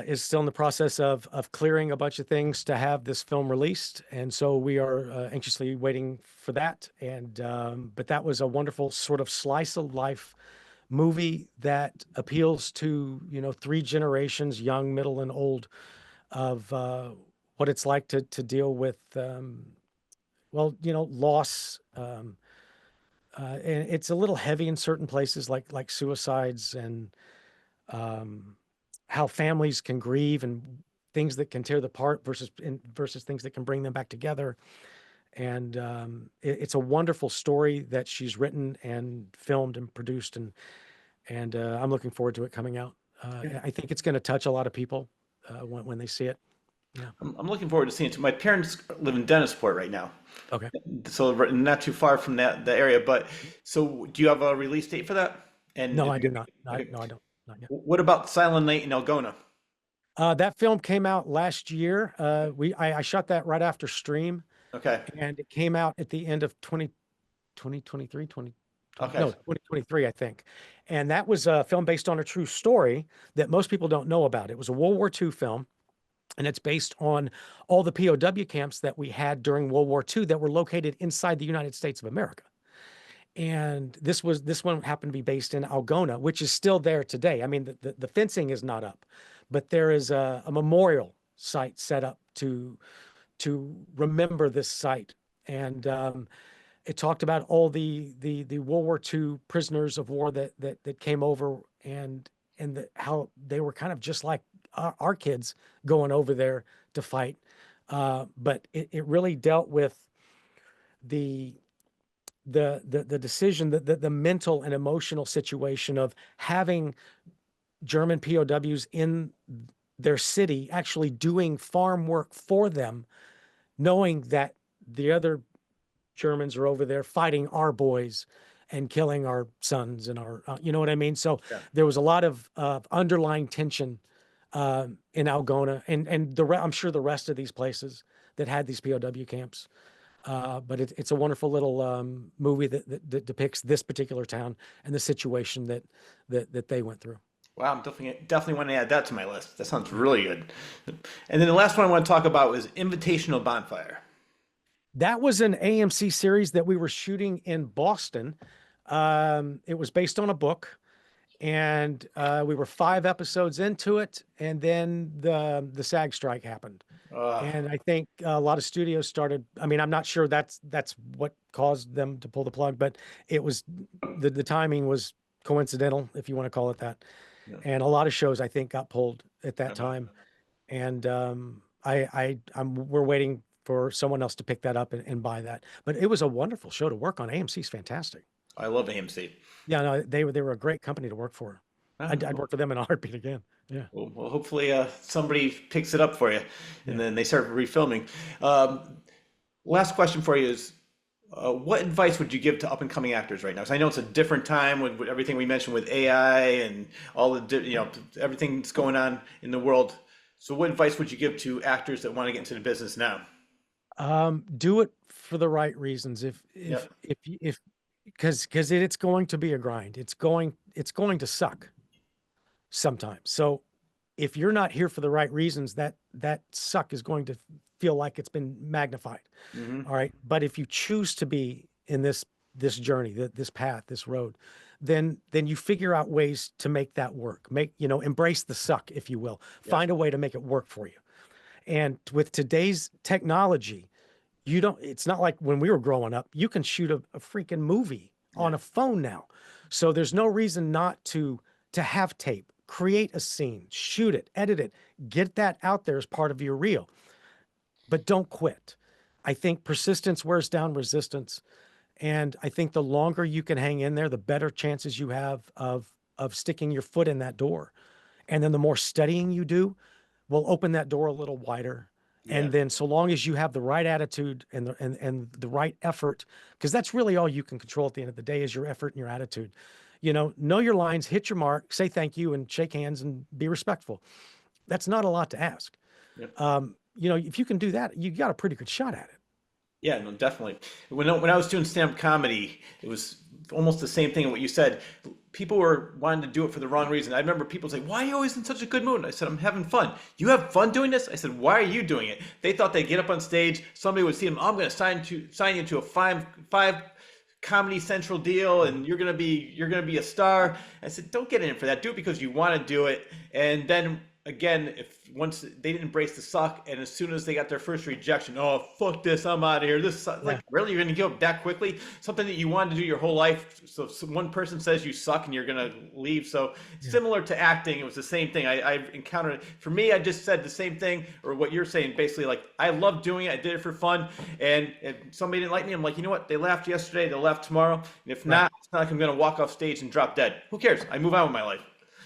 is still in the process of clearing a bunch of things to have this film released, and so we are anxiously waiting for that. And but that was a wonderful sort of slice of life movie that appeals to 3 generations, young, middle, and old, of what it's like to deal with loss. And it's a little heavy in certain places, like suicides, and how families can grieve, and things that can tear them apart versus things that can bring them back together. And it's a wonderful story that she's written and filmed and produced, and I'm looking forward to it coming out. I think it's going to touch a lot of people when they see it. Yeah. I'm looking forward to seeing it too. My parents live in Dennisport right now, Okay. so not too far from the area. But so, do you have a release date for that? And No, I do not. okay. No, I don't. Not yet. What about Silent Night in Algona? That film came out last year. I shot that right after Stream, Okay. and it came out at the end of 2023, Okay. no, 2023, I think. And that was a film based on a true story that most people don't know about. It was a World War II film, and it's based on all the POW camps that we had during World War II that were located inside the United States of America. And this one happened to be based in Algona, which is still there today. I mean, the fencing is not up, but there is a memorial site set up to remember this site. And It talked about all the World War II prisoners of war that came over, how they were kind of just like our kids going over there to fight. But it really dealt with the the decision, the mental and emotional situation of having German POWs in their city actually doing farm work for them, knowing that the other Germans are over there fighting our boys and killing our sons and our, you know what I mean? So Yeah. there was a lot of underlying tension in Algona and I'm sure the rest of these places that had these POW camps. But it's a wonderful little movie that depicts this particular town and the situation that they went through. Wow, I'm definitely want to add that to my list. That sounds really good. And then the last one I want to talk about was Invitational Bonfire. That was an AMC series that we were shooting in Boston. It was based on a book, and we were 5 episodes into it, and then the SAG strike happened. And I think a lot of studios started. I mean, I'm not sure that's what caused them to pull the plug, but it was the timing was coincidental, if you want to call it that. Yeah. And a lot of shows I think got pulled at that time. And we're waiting for someone else to pick that up and buy that. But it was a wonderful show to work on. AMC's fantastic. I love AMC. Yeah, no, they were a great company to work for. I'd work for them in a heartbeat again. Yeah. Well, hopefully somebody picks it up for you, and then they start refilming. Last question for you is, what advice would you give to up and coming actors right now? Because I know it's a different time with everything we mentioned with AI and all the everything that's going on in the world. So what advice would you give to actors that want to get into the business now? Do it for the right reasons. If because it's going to be a grind. It's going to suck sometimes. So if you're not here for the right reasons, that suck is going to feel like it's been magnified. Mm-hmm. All right. But if you choose to be in this journey, this path, this road, then you figure out ways to make that work. Embrace the suck, if you will. Find a way to make it work for you. And with today's technology, it's not like when we were growing up. You can shoot a freaking movie on a phone now. So there's no reason not to have tape, create a scene, shoot it, edit it, get that out there as part of your reel. But don't quit. I think persistence wears down resistance. And I think the longer you can hang in there, the better chances you have of sticking your foot in that door. And then the more studying you do will open that door a little wider. Yeah. And then so long as you have the right attitude and the right effort, because that's really all you can control at the end of the day is your effort and your attitude. Know your lines, hit your mark, say thank you and shake hands and be respectful. That's not a lot to ask. Yep. If you can do that, you got a pretty good shot at it. Yeah, no, definitely. When I was doing stand-up comedy, it was almost the same thing in what you said. People were wanting to do it for the wrong reason. I remember people say, "Why are you always in such a good mood?" And I said, "I'm having fun." "You have fun doing this?" I said, "Why are you doing it?" They thought they'd get up on stage, somebody would see them, "I'm going to sign you to a five Comedy Central deal, and you're gonna be a star." I said, "Don't get in it for that. Do it because you want to do it." And then again, once they didn't embrace the suck, and as soon as they got their first rejection, "Oh, fuck this, I'm out of here. This sucks." Like, really, you're gonna give up that quickly? Something that you wanted to do your whole life. So one person says you suck, and you're gonna leave. So similar to acting, it was the same thing. I've encountered. For me, I just said the same thing, or what you're saying, basically. Like, I love doing it. I did it for fun, and if somebody didn't like me, I'm like, you know what? They laughed yesterday. They'll laugh tomorrow. And if not, it's not like I'm gonna walk off stage and drop dead. Who cares? I move on with my life.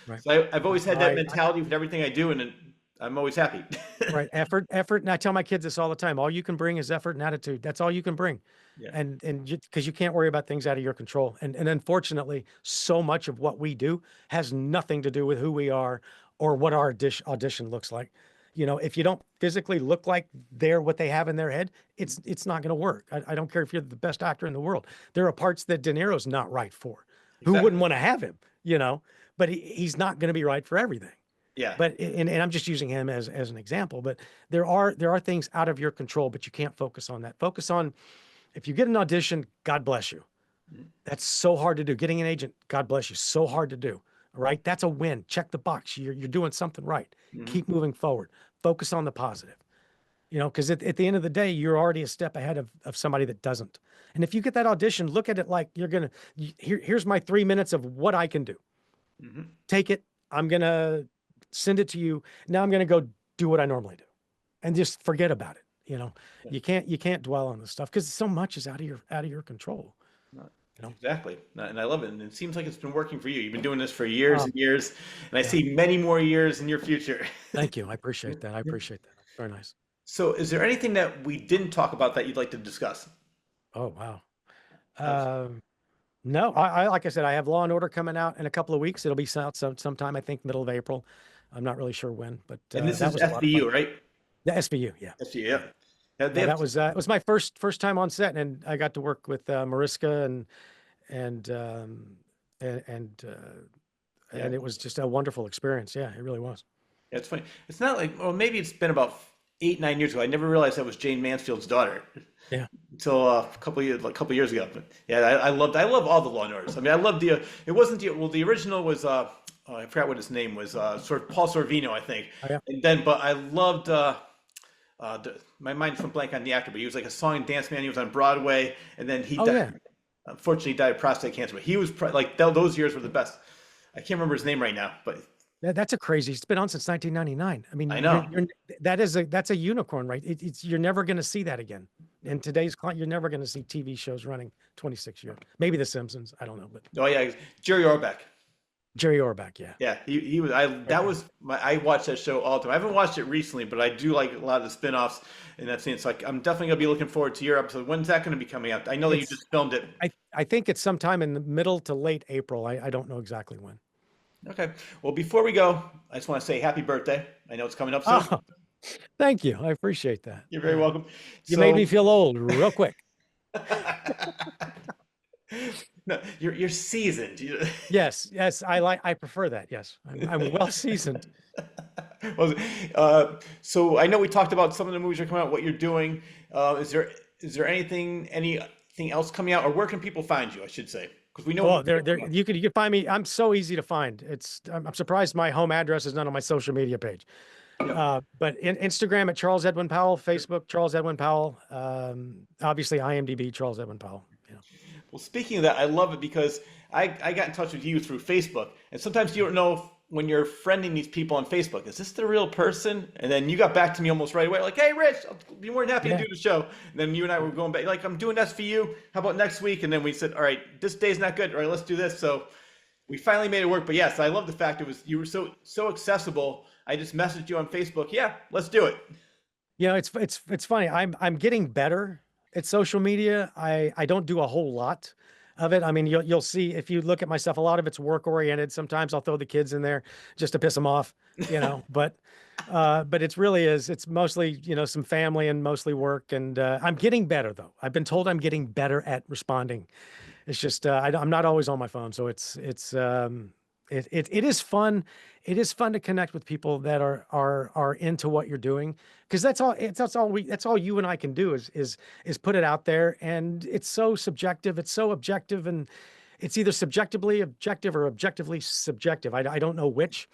Right. So I've always had that mentality with everything I do, and I'm always happy. Right. Effort. And I tell my kids this all the time. All you can bring is effort and attitude. That's all you can bring. Yeah. And because you can't worry about things out of your control. And unfortunately, so much of what we do has nothing to do with who we are or what our audition looks like. If you don't physically look like they're what they have in their head, it's not going to work. I don't care if you're the best actor in the world. There are parts that De Niro's not right for. Exactly. Who wouldn't want to have him, but he's not going to be right for everything. Yeah. But and I'm just using him as an example, but there are things out of your control, but you can't focus on that. Focus on, if you get an audition, God bless you. That's so hard to do. Getting an agent, God bless you, so hard to do. All right. That's a win. Check the box. You're doing something right. Mm-hmm. Keep moving forward. Focus on the positive. you know, because at the end of the day, you're already a step ahead of somebody that doesn't. And if you get that audition, look at it like you're going to, here's my 3 minutes of what I can do. Hmm. Take it. I'm going to send it to you. Now I'm going to go do what I normally do and just forget about it. You know, Yeah. you can't dwell on this stuff because so much is out of your control, No, you know? exactly. And I love it. And it seems like it's been working for you. You've been doing this for years Oh, and years, and I yeah. see many more years in your future. Thank you. I appreciate that. I Yeah. appreciate that. Very nice. So, is there anything that we didn't talk about that you'd like to discuss? Oh, wow. Abs- No, I like I said, I have Law and Order coming out in a couple of weeks. It'll be out sometime, I think, middle of April. I'm not really sure when, but And this that is was a lot of fun. SVU, right? The SVU, yeah, SVU, yeah, yeah. Yeah, they yeah. have. It was my first time on set, and I got to work with Mariska and and and Yeah, and it was just a wonderful experience. Yeah, it really was. yeah, it's funny. It's not like, well, maybe it's been about 8, 9 years ago. I never realized that was Jane Mansfield's daughter Yeah. until a couple years, like a couple years ago. But yeah, I love all the Law and Orders. I mean, I love the. It wasn't the well, the original was oh, I forgot what his name was. Sort of Paul Sorvino, I think. Oh, yeah. And then, but I loved. My mind's from blank on the actor, but he was like a song and dance man. He was on Broadway, and then he Oh, died. yeah. Unfortunately, he died of prostate cancer. But he was like those years were the best. I can't remember his name right now, but That's a crazy. It's been on since 1999. I mean, I know. that's a unicorn, right? It's you're never going to see that again. In today's climate, you're never going to see TV shows running 26 years. Maybe The Simpsons. I don't know, but Oh yeah, Jerry Orbach. Jerry Orbach, yeah. Yeah, he was. That was my. I watched that show all the time. I haven't watched it recently, but I do like a lot of the spin-offs in that sense. Like I'm definitely gonna be looking forward to your episode. When's that gonna be coming out? I know that you It's just filmed it. I think it's sometime in the middle to late April. I don't know exactly when. Okay. Well, before we go, I just want to say happy birthday. I know it's coming up soon. Oh, thank you. I appreciate that. You're very welcome. You made So, me feel old real quick. no, you're seasoned. Yes, yes, I prefer that. Yes, I'm well seasoned. Well, so I know we talked about some of the movies that are coming out, what you're doing. Is there anything else coming out, or where can people find you? I should say, because we know. Well, you can find me. I'm so easy to find. I'm surprised my home address is not on my social media page. Yeah. But in Instagram at Charles Edwin Powell, Facebook Charles Edwin Powell, obviously IMDb Charles Edwin Powell. You know. Well, speaking of that, I love it because I got in touch with you through Facebook, and sometimes you don't know when you're friending these people on Facebook, is this the real person? And then you got back to me almost right away, like, hey, Rich, I'll be more than happy to Yeah. do the show. And then you and I were going back, like, I'm doing this for you. How about next week? And then we said, all right, this day's not good. All right, let's do this. So we finally made it work. But yes, I love the fact you were so accessible. I just messaged you on Facebook. Yeah, let's do it. You know, it's funny. I'm getting better at social media. I don't do a whole lot of it. I mean, you'll see if you look at my stuff, a lot of it's work oriented. Sometimes I'll throw the kids in there just to piss them off, you know, but it's mostly, you know, some family and mostly work. And I'm getting better though. I've been told I'm getting better at responding. It's just I'm not always on my phone, so it is fun. It is fun to connect with people that are into what you're doing, because that's all you and I can do is put it out there, and it's so subjective. It's so objective, and it's either subjectively objective or objectively subjective. I don't know which,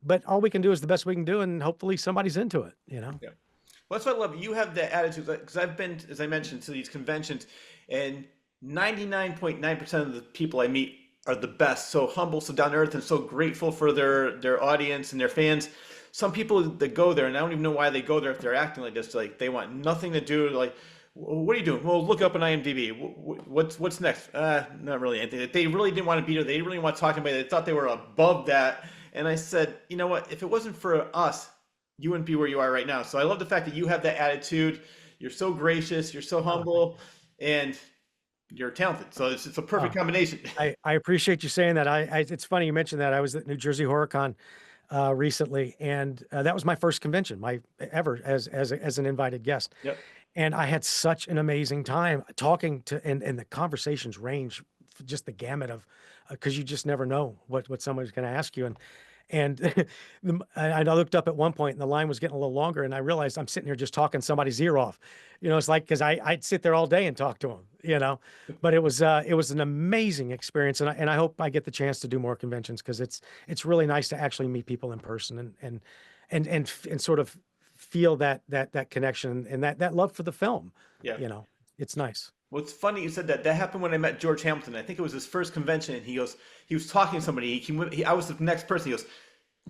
but all we can do is the best we can do, and hopefully somebody's into it. You know. Yeah. Well, that's what I love. You have the attitude, because I've been, as I mentioned, to these conventions, and 99.9% of the people I meet are the best. So humble, so down to earth, and so grateful for their audience and their fans. Some people that go there, and I don't even know why they go there if they're acting like this. Like they want nothing to do. Like, what are you doing? Well, look up on IMDb. What's next? Not really anything. They really didn't want to be there. They didn't really want to talk to anybody. They thought they were above that. And I said, you know what? If it wasn't for us, you wouldn't be where you are right now. So I love the fact that you have that attitude. You're so gracious. You're so humble, and you're talented. So it's a perfect combination. I appreciate you saying that. It's funny you mentioned that. I was at New Jersey HorrorCon recently, and that was my first convention, my ever as an invited guest. Yep. And I had such an amazing time talking to, and the conversations range just the gamut of, because you just never know what somebody's going to ask you. And I looked up at one point and the line was getting a little longer, and I realized I'm sitting here just talking somebody's ear off. You know, it's like, because I'd sit there all day and talk to them, you know, but it was an amazing experience. And I hope I get the chance to do more conventions, because it's really nice to actually meet people in person and sort of feel that connection and that love for the film. Yeah. You know, it's nice. Well, it's funny you said that. That happened when I met George Hamilton. I think it was his first convention, and he was talking to somebody. I was the next person. He goes,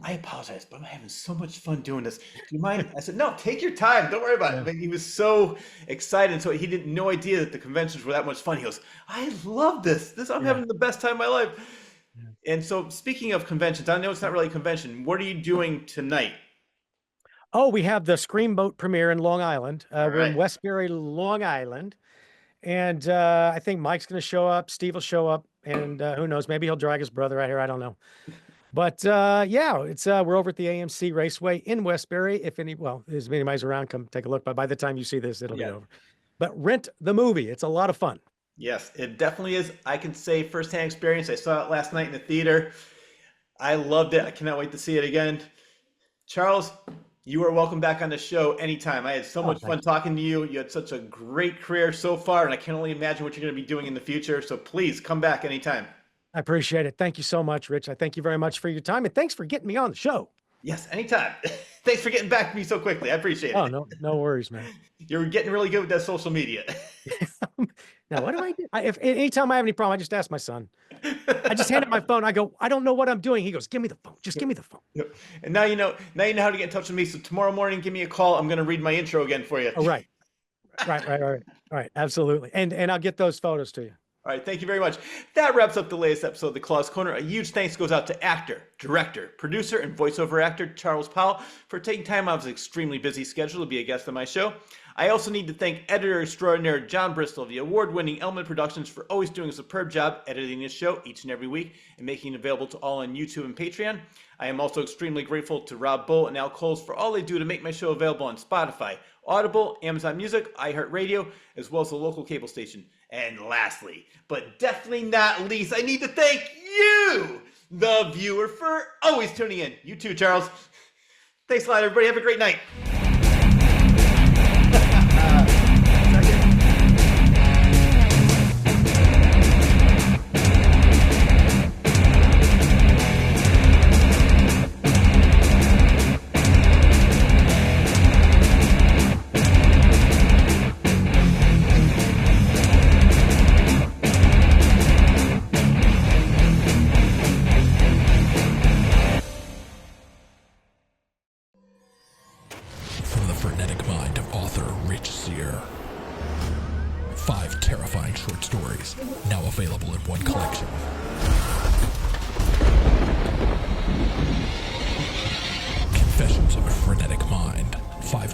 I apologize, but I'm having so much fun doing this. Do you mind? I said, no, take your time. Don't worry about it. I mean, he was so excited. So he didn't no idea that the conventions were that much fun. He goes, I love this. I'm having the best time of my life. Yeah. And so speaking of conventions, I know it's not really a convention. What are you doing tonight? Oh, we have the Scream Boat premiere in Long Island. We're in Westbury, Long Island. And I think Mike's going to show up. Steve will show up. And who knows, maybe he'll drag his brother out here. I don't know. But yeah, it's we're over at the AMC Raceway in Westbury. If anybody's around, come take a look. But by the time you see this, it'll be over. But rent the movie. It's a lot of fun. Yes, it definitely is. I can say firsthand experience. I saw it last night in the theater. I loved it. I cannot wait to see it again. Charles, you are welcome back on the show anytime. I had so much fun talking to you. You had such a great career so far, and I can only imagine what you're going to be doing in the future. So please come back anytime. I appreciate it. Thank you so much, Rich. I thank you very much for your time, and thanks for getting me on the show. Yes, anytime. Thanks for getting back to me so quickly. I appreciate it. Oh, no worries, man. You're getting really good with that social media. Now, what do I do? If anytime I have any problem, I just ask my son. I just hand him my phone. I go, I don't know what I'm doing. He goes, give me the phone. Just give me the phone. And now you know how to get in touch with me. So tomorrow morning, give me a call. I'm going to read my intro again for you. Oh, right. Right. Absolutely. And I'll get those photos to you. All right, thank you very much. That wraps up the latest episode of The Claw's Corner. A huge thanks goes out to actor, director, producer, and voiceover actor Charles Powell for taking time out of his extremely busy schedule to be a guest on my show. I also need to thank editor extraordinaire John Bristol of the award-winning Element Productions for always doing a superb job editing this show each and every week and making it available to all on YouTube and Patreon. I am also extremely grateful to Rob Bull and Al Coles for all they do to make my show available on Spotify, Audible, Amazon Music, iHeartRadio, as well as the local cable station. And lastly, but definitely not least, I need to thank you, the viewer, for always tuning in. You too, Charles. Thanks a lot, everybody. Have a great night.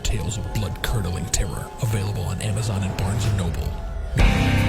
Tales of blood-curdling terror, available on Amazon and Barnes & Noble.